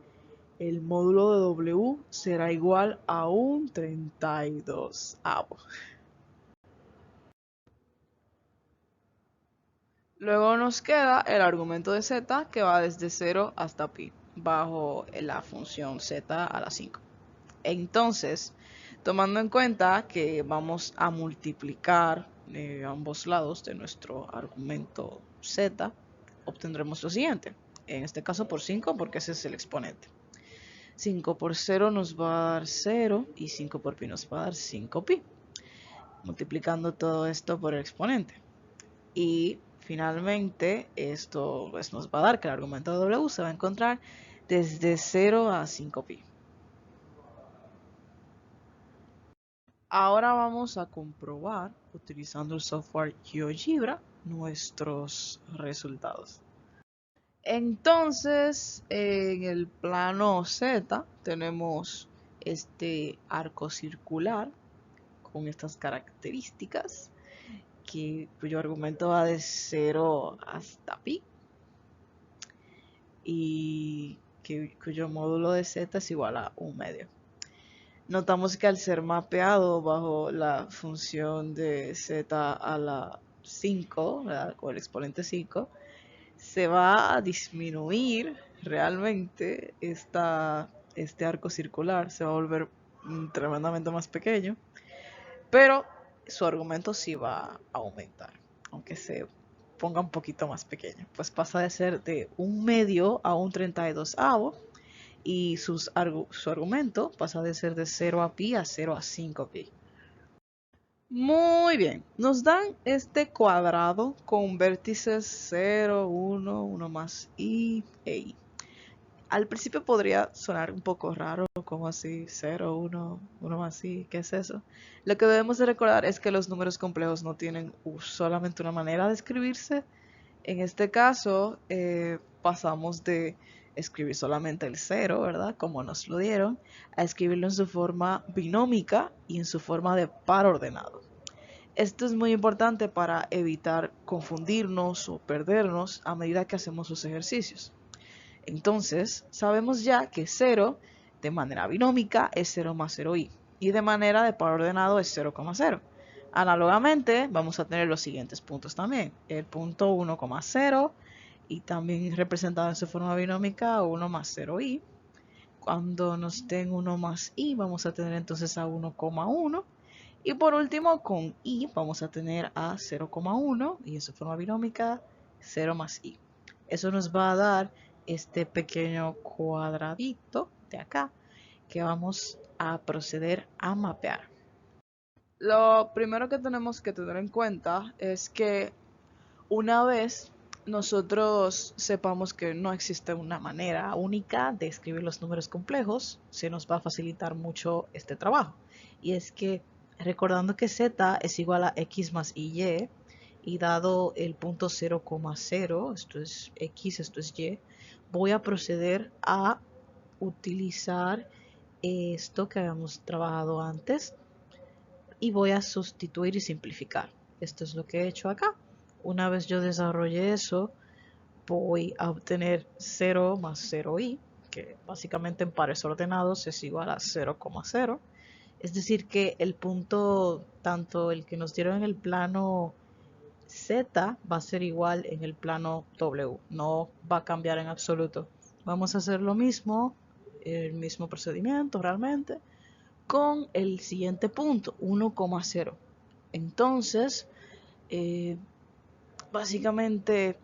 el módulo de W será igual a un 32avo. Luego nos queda el argumento de z que va desde 0 hasta pi bajo la función z a la 5. Entonces, tomando en cuenta que vamos a multiplicar ambos lados de nuestro argumento z, obtendremos lo siguiente. En este caso por 5 porque ese es el exponente. 5 por 0 nos va a dar 0 y 5 por pi nos va a dar 5pi. Multiplicando todo esto por el exponente. Y finalmente esto pues, nos va a dar que el argumento de w se va a encontrar desde 0 a 5pi. Ahora vamos a comprobar, utilizando el software GeoGebra, nuestros resultados. Entonces, en el plano Z tenemos este arco circular con estas características. cuyo argumento va de 0 hasta pi y cuyo módulo de z es igual a 1/2. Notamos que al ser mapeado bajo la función de z a la 5, ¿verdad? O el exponente 5, se va a disminuir realmente este arco circular, se va a volver tremendamente más pequeño, pero su argumento sí va a aumentar, aunque se ponga un poquito más pequeño, pues pasa de ser de 1/2 a 1/32 y su argumento pasa de ser de 0 a pi a 0 a 5 pi. Muy bien, nos dan este cuadrado con vértices 0, 1, 1 más i e i. Al principio podría sonar un poco raro, como así, 0, 1, 1 más i, ¿qué es eso? Lo que debemos de recordar es que los números complejos no tienen solamente una manera de escribirse. En este caso, pasamos de escribir solamente el 0, ¿verdad? Como nos lo dieron, a escribirlo en su forma binómica y en su forma de par ordenado. Esto es muy importante para evitar confundirnos o perdernos a medida que hacemos los ejercicios. Entonces, sabemos ya que 0 de manera binómica es 0 más 0i y de manera de par ordenado es 0,0. Análogamente, vamos a tener los siguientes puntos también. El punto 1,0 y también representado en su forma binómica 1 más 0i. Cuando nos den 1 más i, vamos a tener entonces a 1,1. Y por último, con i vamos a tener a 0,1 y en su forma binómica 0 más i. Eso nos va a dar este pequeño cuadradito de acá que vamos a proceder a mapear. Lo primero que tenemos que tener en cuenta es que una vez nosotros sepamos que no existe una manera única de escribir los números complejos, se nos va a facilitar mucho este trabajo. Y es que recordando que z es igual a x más y, y dado el punto 0,0, esto es x, esto es y, voy a proceder a utilizar esto que habíamos trabajado antes y voy a sustituir y simplificar. Esto es lo que he hecho acá. Una vez yo desarrolle eso, voy a obtener 0 más 0i, que básicamente en pares ordenados es igual a 0,0. Es decir que el punto, tanto el que nos dieron en el plano Z va a ser igual en el plano W, no va a cambiar en absoluto. Vamos a hacer lo mismo, el mismo procedimiento realmente, con el siguiente punto, 1,0. Entonces, básicamente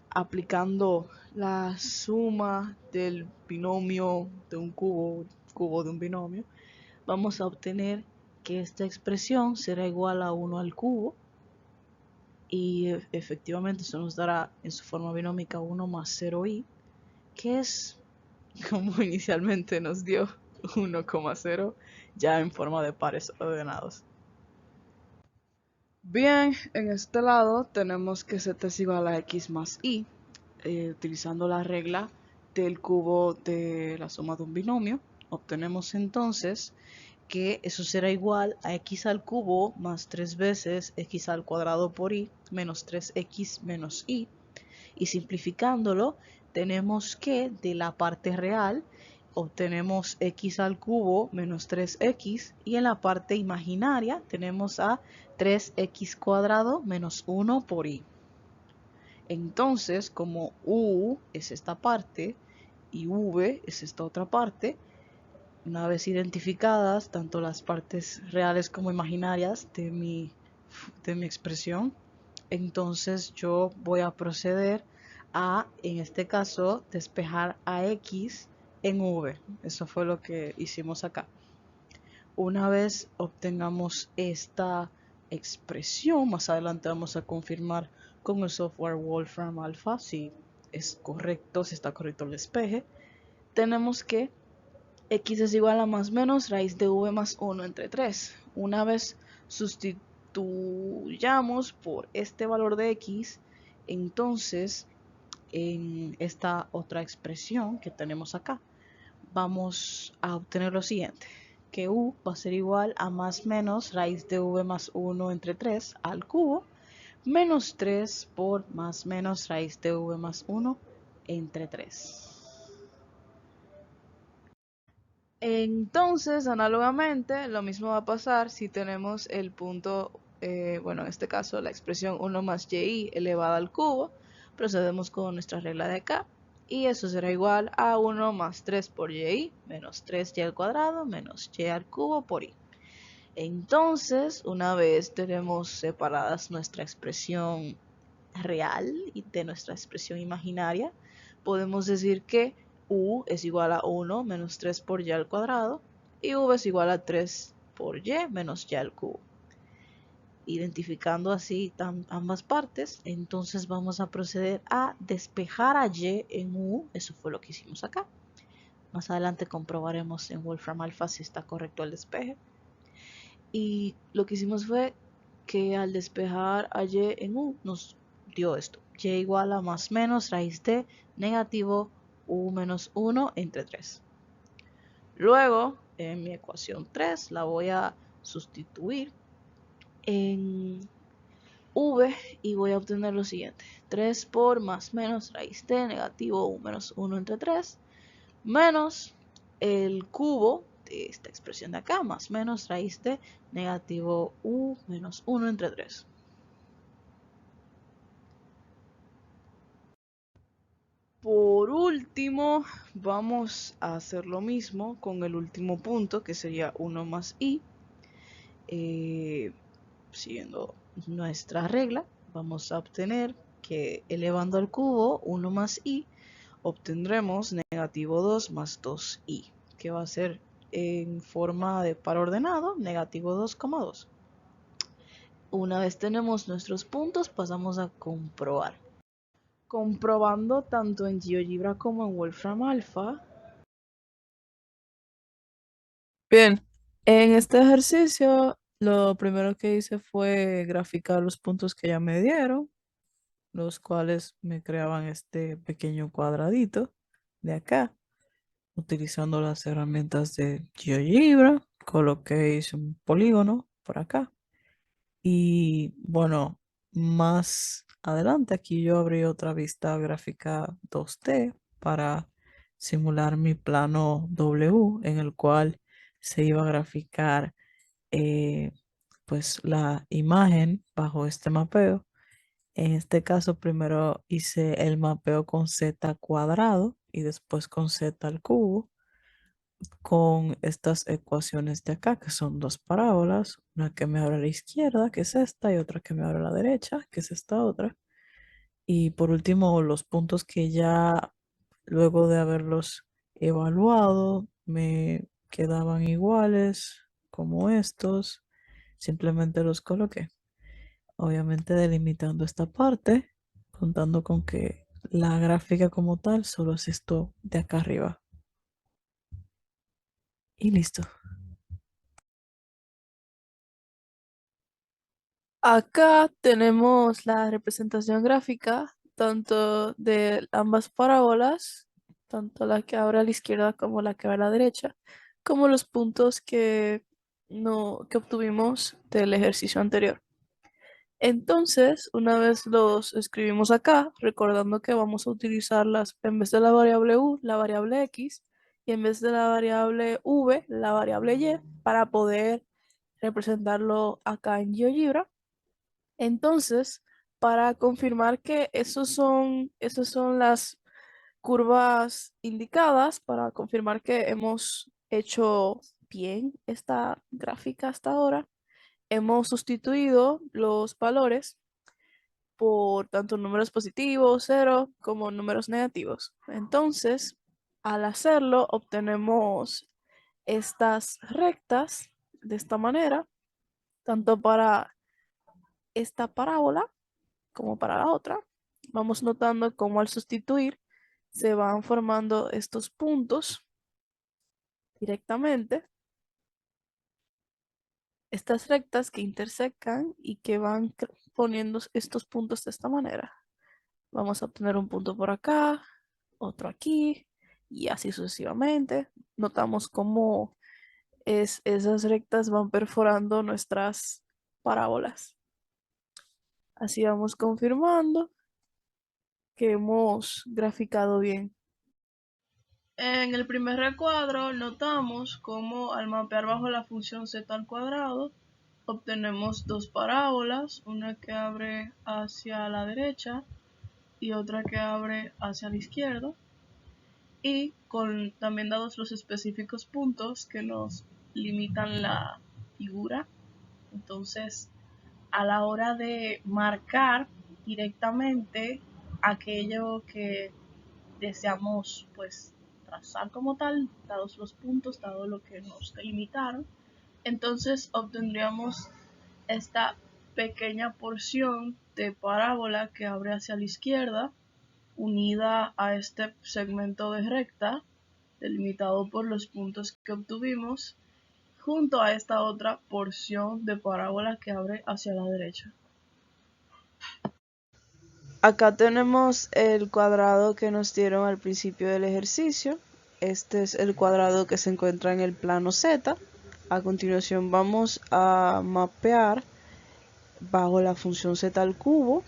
aplicando la suma del binomio de un cubo de un binomio, vamos a obtener que esta expresión será igual a 1 al cubo y efectivamente eso nos dará en su forma binómica 1 más 0i, que es como inicialmente nos dio 1,0 ya en forma de pares ordenados. Bien, en este lado tenemos que z es igual a x más i, utilizando la regla del cubo de la suma de un binomio. Obtenemos entonces que eso será igual a x al cubo más 3 veces x al cuadrado por i menos 3x menos i. Y simplificándolo, tenemos que de la parte real obtenemos x al cubo menos 3x y en la parte imaginaria tenemos a 3x cuadrado menos 1 por i. Entonces, como u es esta parte y v es esta otra parte, una vez identificadas tanto las partes reales como imaginarias de mi expresión, entonces yo voy a proceder a, en este caso, despejar a x en v. Eso fue lo que hicimos acá. Una vez obtengamos esta expresión, más adelante vamos a confirmar con el software Wolfram Alpha si es correcto, si está correcto el despeje. Tenemos que x es igual a más menos raíz de v más 1 entre 3. Una vez sustituyamos por este valor de x, entonces en esta otra expresión que tenemos acá, vamos a obtener lo siguiente, que u va a ser igual a más menos raíz de v más 1 entre 3 al cubo, menos 3 por más menos raíz de v más 1 entre 3. Entonces, análogamente, lo mismo va a pasar si tenemos el punto, bueno, en este caso la expresión 1 más y elevada al cubo. Procedemos con nuestra regla de acá. Y eso será igual a 1 más 3 por y menos 3y al cuadrado menos y al cubo por i. Entonces, una vez tenemos separadas nuestra expresión real y de nuestra expresión imaginaria, podemos decir que u es igual a 1 menos 3 por y al cuadrado y v es igual a 3 por y menos y al cubo. Identificando así ambas partes, entonces vamos a proceder a despejar a y en u. Eso fue lo que hicimos acá. Más adelante comprobaremos en Wolfram Alpha si está correcto el despeje. Y lo que hicimos fue que al despejar a y en u nos dio esto. Y igual a más menos raíz de negativo u menos 1 entre 3. Luego, en mi ecuación 3 la voy a sustituir en v y voy a obtener lo siguiente. 3 por más menos raíz de negativo u menos 1 entre 3 menos el cubo de esta expresión de acá, más menos raíz de negativo u menos 1 entre 3. Por último, vamos a hacer lo mismo con el último punto, que sería 1 más i. Siguiendo nuestra regla, vamos a obtener que elevando al cubo 1 más i, obtendremos negativo 2 más 2i, que va a ser en forma de par ordenado, negativo 2,2. Una vez tenemos nuestros puntos, pasamos a comprobar. Comprobando tanto en GeoGebra como en Wolfram Alpha. Bien, en este ejercicio lo primero que hice fue graficar los puntos que ya me dieron, los cuales me creaban este pequeño cuadradito de acá. Utilizando las herramientas de GeoGebra, coloqué hice un polígono por acá. Y bueno, más adelante aquí yo abrí otra vista gráfica 2D para simular mi plano W en el cual se iba a graficar eh, pues la imagen bajo este mapeo. En este caso primero hice el mapeo con z cuadrado y después con z al cubo con estas ecuaciones de acá, que son dos parábolas, una que me abre a la izquierda, que es esta, y otra que me abre a la derecha, que es esta otra. Y por último, los puntos que ya luego de haberlos evaluado me quedaban iguales como estos, simplemente los coloqué. Obviamente delimitando esta parte, contando con que la gráfica como tal solo es esto de acá arriba. Y listo. Acá tenemos la representación gráfica tanto de ambas parábolas, tanto la que abre a la izquierda como la que abre a la derecha, como los puntos que obtuvimos del ejercicio anterior. Entonces, una vez los escribimos acá, recordando que vamos a utilizarlas en vez de la variable u, la variable x, y en vez de la variable v, la variable y, para poder representarlo acá en GeoGebra. Entonces, para confirmar que esas son las curvas indicadas, para confirmar que hemos hecho bien esta gráfica hasta ahora, hemos sustituido los valores por tanto números positivos, cero, como números negativos. Entonces, al hacerlo, obtenemos estas rectas de esta manera, tanto para esta parábola como para la otra. Vamos notando cómo al sustituir se van formando estos puntos directamente, estas rectas que intersecan y que van poniendo estos puntos de esta manera. Vamos a obtener un punto por acá, otro aquí y así sucesivamente. Notamos cómo esas rectas van perforando nuestras parábolas. Así vamos confirmando que hemos graficado bien. En el primer recuadro notamos cómo al mapear bajo la función z al cuadrado obtenemos dos parábolas, una que abre hacia la derecha y otra que abre hacia la izquierda, y con también dados los específicos puntos que nos limitan la figura. Entonces, a la hora de marcar directamente aquello que deseamos pues trazar como tal, dados los puntos, dado lo que nos delimitaron, entonces obtendríamos esta pequeña porción de parábola que abre hacia la izquierda, unida a este segmento de recta, delimitado por los puntos que obtuvimos, junto a esta otra porción de parábola que abre hacia la derecha. Acá tenemos el cuadrado que nos dieron al principio del ejercicio. Este es el cuadrado que se encuentra en el plano Z. A continuación vamos a mapear bajo la función z al cubo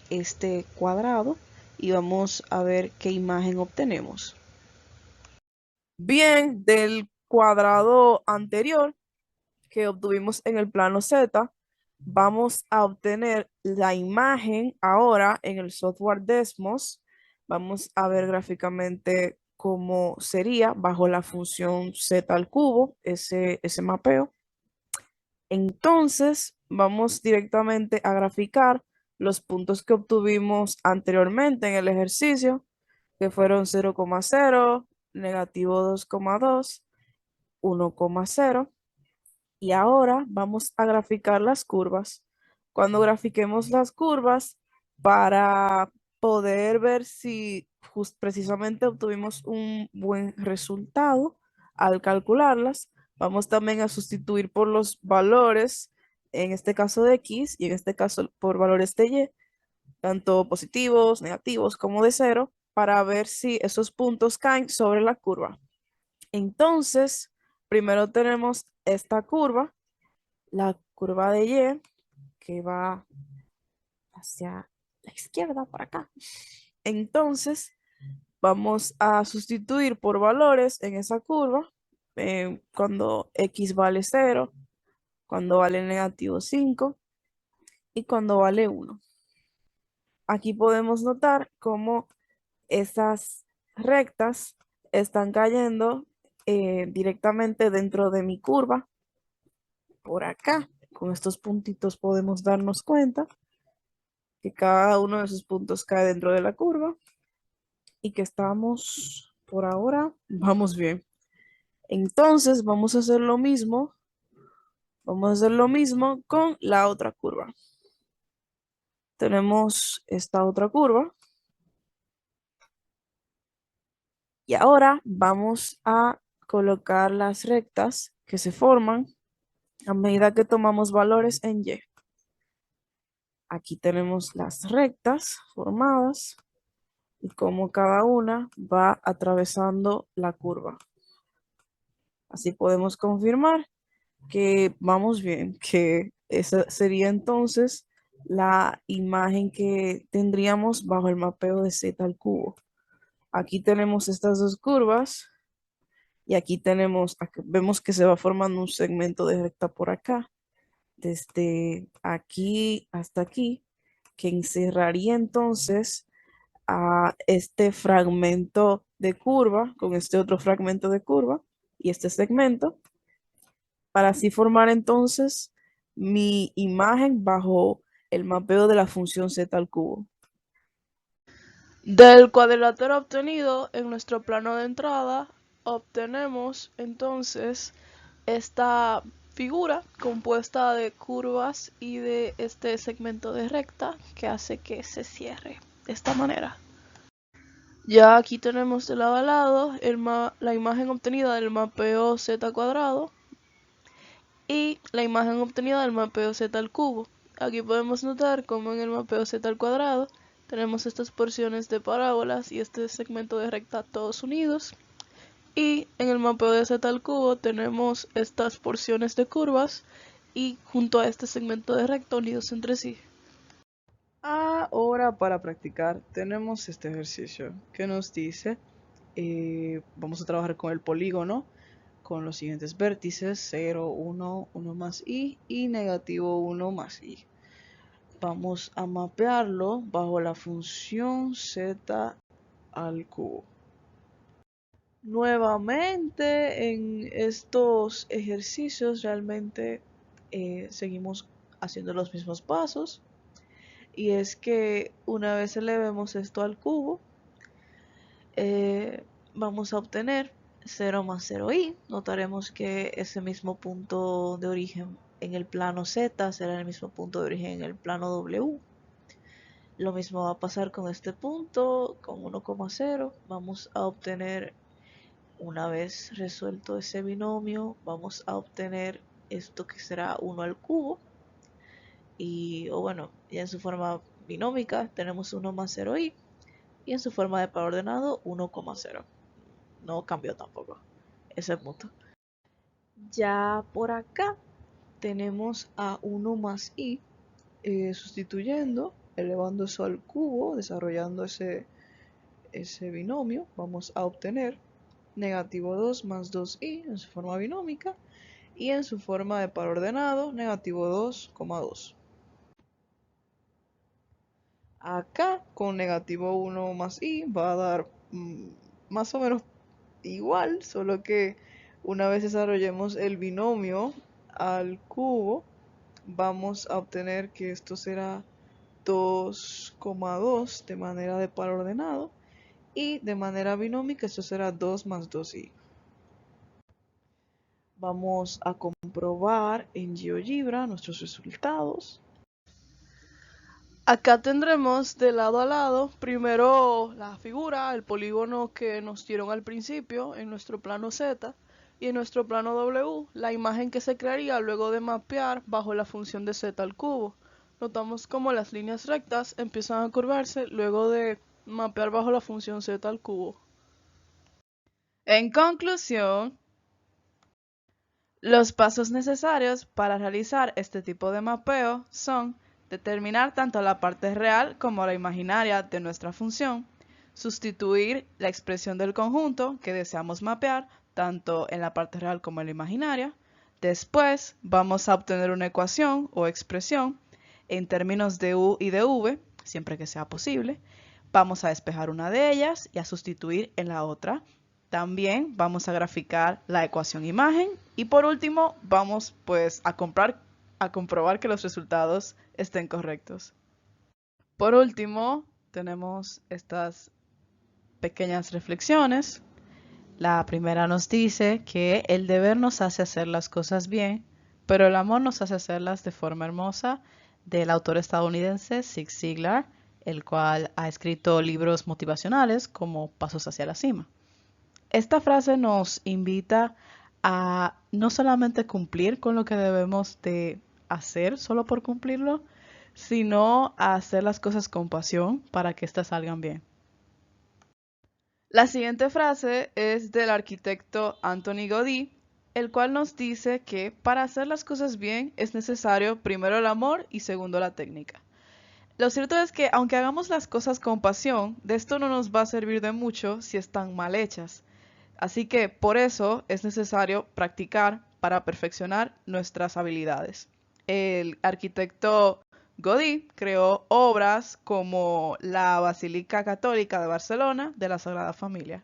este cuadrado y vamos a ver qué imagen obtenemos. Bien, del cuadrado anterior que obtuvimos en el plano Z, vamos a obtener la imagen ahora en el software Desmos. Vamos a ver gráficamente cómo sería bajo la función z al cubo, ese mapeo. Entonces, vamos directamente a graficar los puntos que obtuvimos anteriormente en el ejercicio, que fueron 0,0, negativo 2,2, 1,0. Y ahora vamos a graficar las curvas. Cuando grafiquemos las curvas, para poder ver si precisamente obtuvimos un buen resultado al calcularlas, vamos también a sustituir por los valores, en este caso de X y en este caso por valores de Y, tanto positivos, negativos como de cero, para ver si esos puntos caen sobre la curva. Entonces, primero tenemos esta curva, la curva de Y, que va hacia la izquierda, para acá. Entonces, vamos a sustituir por valores en esa curva, cuando X vale 0, cuando vale negativo 5 y cuando vale 1. Aquí podemos notar cómo esas rectas están cayendo directamente dentro de mi curva. Por acá, con estos puntitos podemos darnos cuenta que cada uno de esos puntos cae dentro de la curva y que estamos, por ahora, vamos bien. Entonces vamos a hacer lo mismo. Vamos a hacer lo mismo con la otra curva. Tenemos esta otra curva. Y ahora vamos a colocar las rectas que se forman a medida que tomamos valores en Y. Aquí tenemos las rectas formadas y cómo cada una va atravesando la curva. Así podemos confirmar que vamos bien, que esa sería entonces la imagen que tendríamos bajo el mapeo de z al cubo. Aquí tenemos estas dos curvas y aquí vemos que se va formando un segmento de recta por acá, desde aquí hasta aquí, que encerraría entonces a este fragmento de curva con este otro fragmento de curva y este segmento, para así formar entonces mi imagen bajo el mapeo de la función z al cubo. Del cuadrilátero obtenido en nuestro plano de entrada, obtenemos entonces esta figura compuesta de curvas y de este segmento de recta que hace que se cierre de esta manera. Ya aquí tenemos de lado a lado la imagen obtenida del mapeo z cuadrado y la imagen obtenida del mapeo z al cubo. Aquí podemos notar cómo en el mapeo z al cuadrado tenemos estas porciones de parábolas y este segmento de recta todos unidos. Y en el mapeo de z al cubo tenemos estas porciones de curvas y junto a este segmento de recta unidos entre sí. Ahora para practicar tenemos este ejercicio que nos dice, vamos a trabajar con el polígono con los siguientes vértices: 0, 1, 1 más i y negativo 1 más i. Vamos a mapearlo bajo la función z al cubo. Nuevamente en estos ejercicios realmente seguimos haciendo los mismos pasos, y es que una vez elevemos esto al cubo, vamos a obtener 0 más 0i. Notaremos que ese mismo punto de origen en el plano z será el mismo punto de origen en el plano w. Lo mismo va a pasar con este punto, con 1,0. Vamos a obtener, una vez resuelto ese binomio, vamos a obtener esto que será 1 al cubo. O bueno, ya en su forma binómica tenemos 1 más 0i. Y en su forma de par ordenado 1,0. No cambió tampoco ese punto. Ya por acá tenemos a 1 más i, sustituyendo, elevando eso al cubo, desarrollando ese binomio, vamos a obtener negativo 2 más 2i en su forma binómica, y en su forma de par ordenado negativo 2,2. Acá con negativo 1 más i va a dar más o menos igual, solo que una vez desarrollemos el binomio al cubo, vamos a obtener que esto será 2,2 de manera de par ordenado, y de manera binómica esto será 2 más 2i. Vamos a comprobar en GeoGebra nuestros resultados. Acá tendremos de lado a lado primero la figura, el polígono que nos dieron al principio en nuestro plano Z, y en nuestro plano W la imagen que se crearía luego de mapear bajo la función de Z al cubo. Notamos cómo las líneas rectas empiezan a curvarse luego de mapear bajo la función Z al cubo. En conclusión, los pasos necesarios para realizar este tipo de mapeo son: determinar tanto la parte real como la imaginaria de nuestra función, sustituir la expresión del conjunto que deseamos mapear tanto en la parte real como en la imaginaria. Después vamos a obtener una ecuación o expresión en términos de u y de v, siempre que sea posible. Vamos a despejar una de ellas y a sustituir en la otra. También vamos a graficar la ecuación imagen, y por último vamos pues a comprobar que los resultados estén correctos. Por último, tenemos estas pequeñas reflexiones. La primera nos dice que el deber nos hace hacer las cosas bien, pero el amor nos hace hacerlas de forma hermosa, del autor estadounidense Zig Ziglar, el cual ha escrito libros motivacionales como Pasos hacia la cima. Esta frase nos invita a no solamente cumplir con lo que debemos de hacer solo por cumplirlo, sino a hacer las cosas con pasión para que éstas salgan bien. La siguiente frase es del arquitecto Antoni Gaudí, el cual nos dice que para hacer las cosas bien es necesario primero el amor y segundo la técnica. Lo cierto es que aunque hagamos las cosas con pasión, de esto no nos va a servir de mucho si están mal hechas. Así que por eso es necesario practicar para perfeccionar nuestras habilidades. El arquitecto Gaudí creó obras como la Basílica Católica de Barcelona de la Sagrada Familia.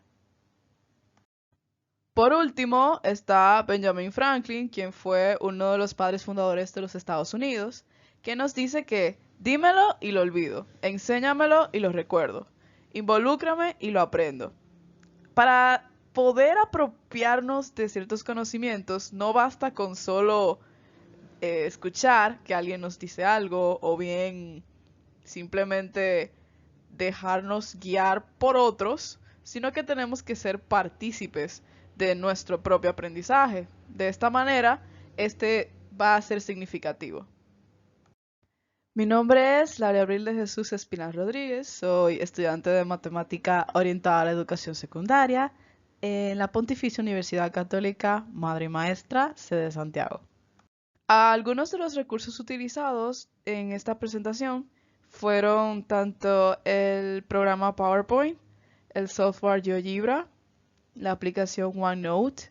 Por último está Benjamin Franklin, quien fue uno de los padres fundadores de los Estados Unidos, que nos dice que dímelo y lo olvido, enséñamelo y lo recuerdo, involúcrame y lo aprendo. Para poder apropiarnos de ciertos conocimientos, no basta con solo escuchar que alguien nos dice algo, o bien simplemente dejarnos guiar por otros, sino que tenemos que ser partícipes de nuestro propio aprendizaje. De esta manera, este va a ser significativo. Mi nombre es Laura Abril de Jesús Espinar Rodríguez, soy estudiante de matemática orientada a la educación secundaria en la Pontificia Universidad Católica Madre y Maestra, sede de Santiago. Algunos de los recursos utilizados en esta presentación fueron tanto el programa PowerPoint, el software GeoGebra, la aplicación OneNote,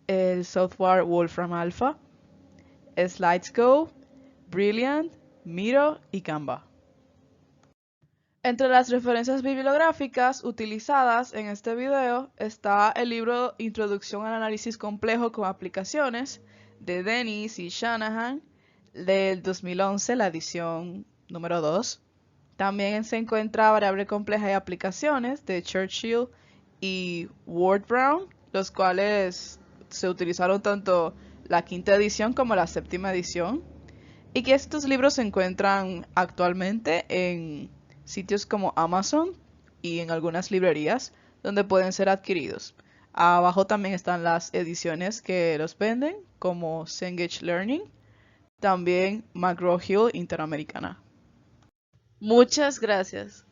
el software Wolfram Alpha, Slidesgo, Brilliant, Miro y Canva. Entre las referencias bibliográficas utilizadas en este video está el libro Introducción al análisis complejo con aplicaciones de Dennis y Shanahan del 2011, la edición número 2. También se encuentra Variable compleja y aplicaciones de Churchill y Ward Brown, los cuales se utilizaron tanto la quinta edición como la séptima edición, y que estos libros se encuentran actualmente en sitios como Amazon y en algunas librerías donde pueden ser adquiridos. Abajo también están las ediciones que los venden, como Cengage Learning, también McGraw-Hill Interamericana. Muchas gracias.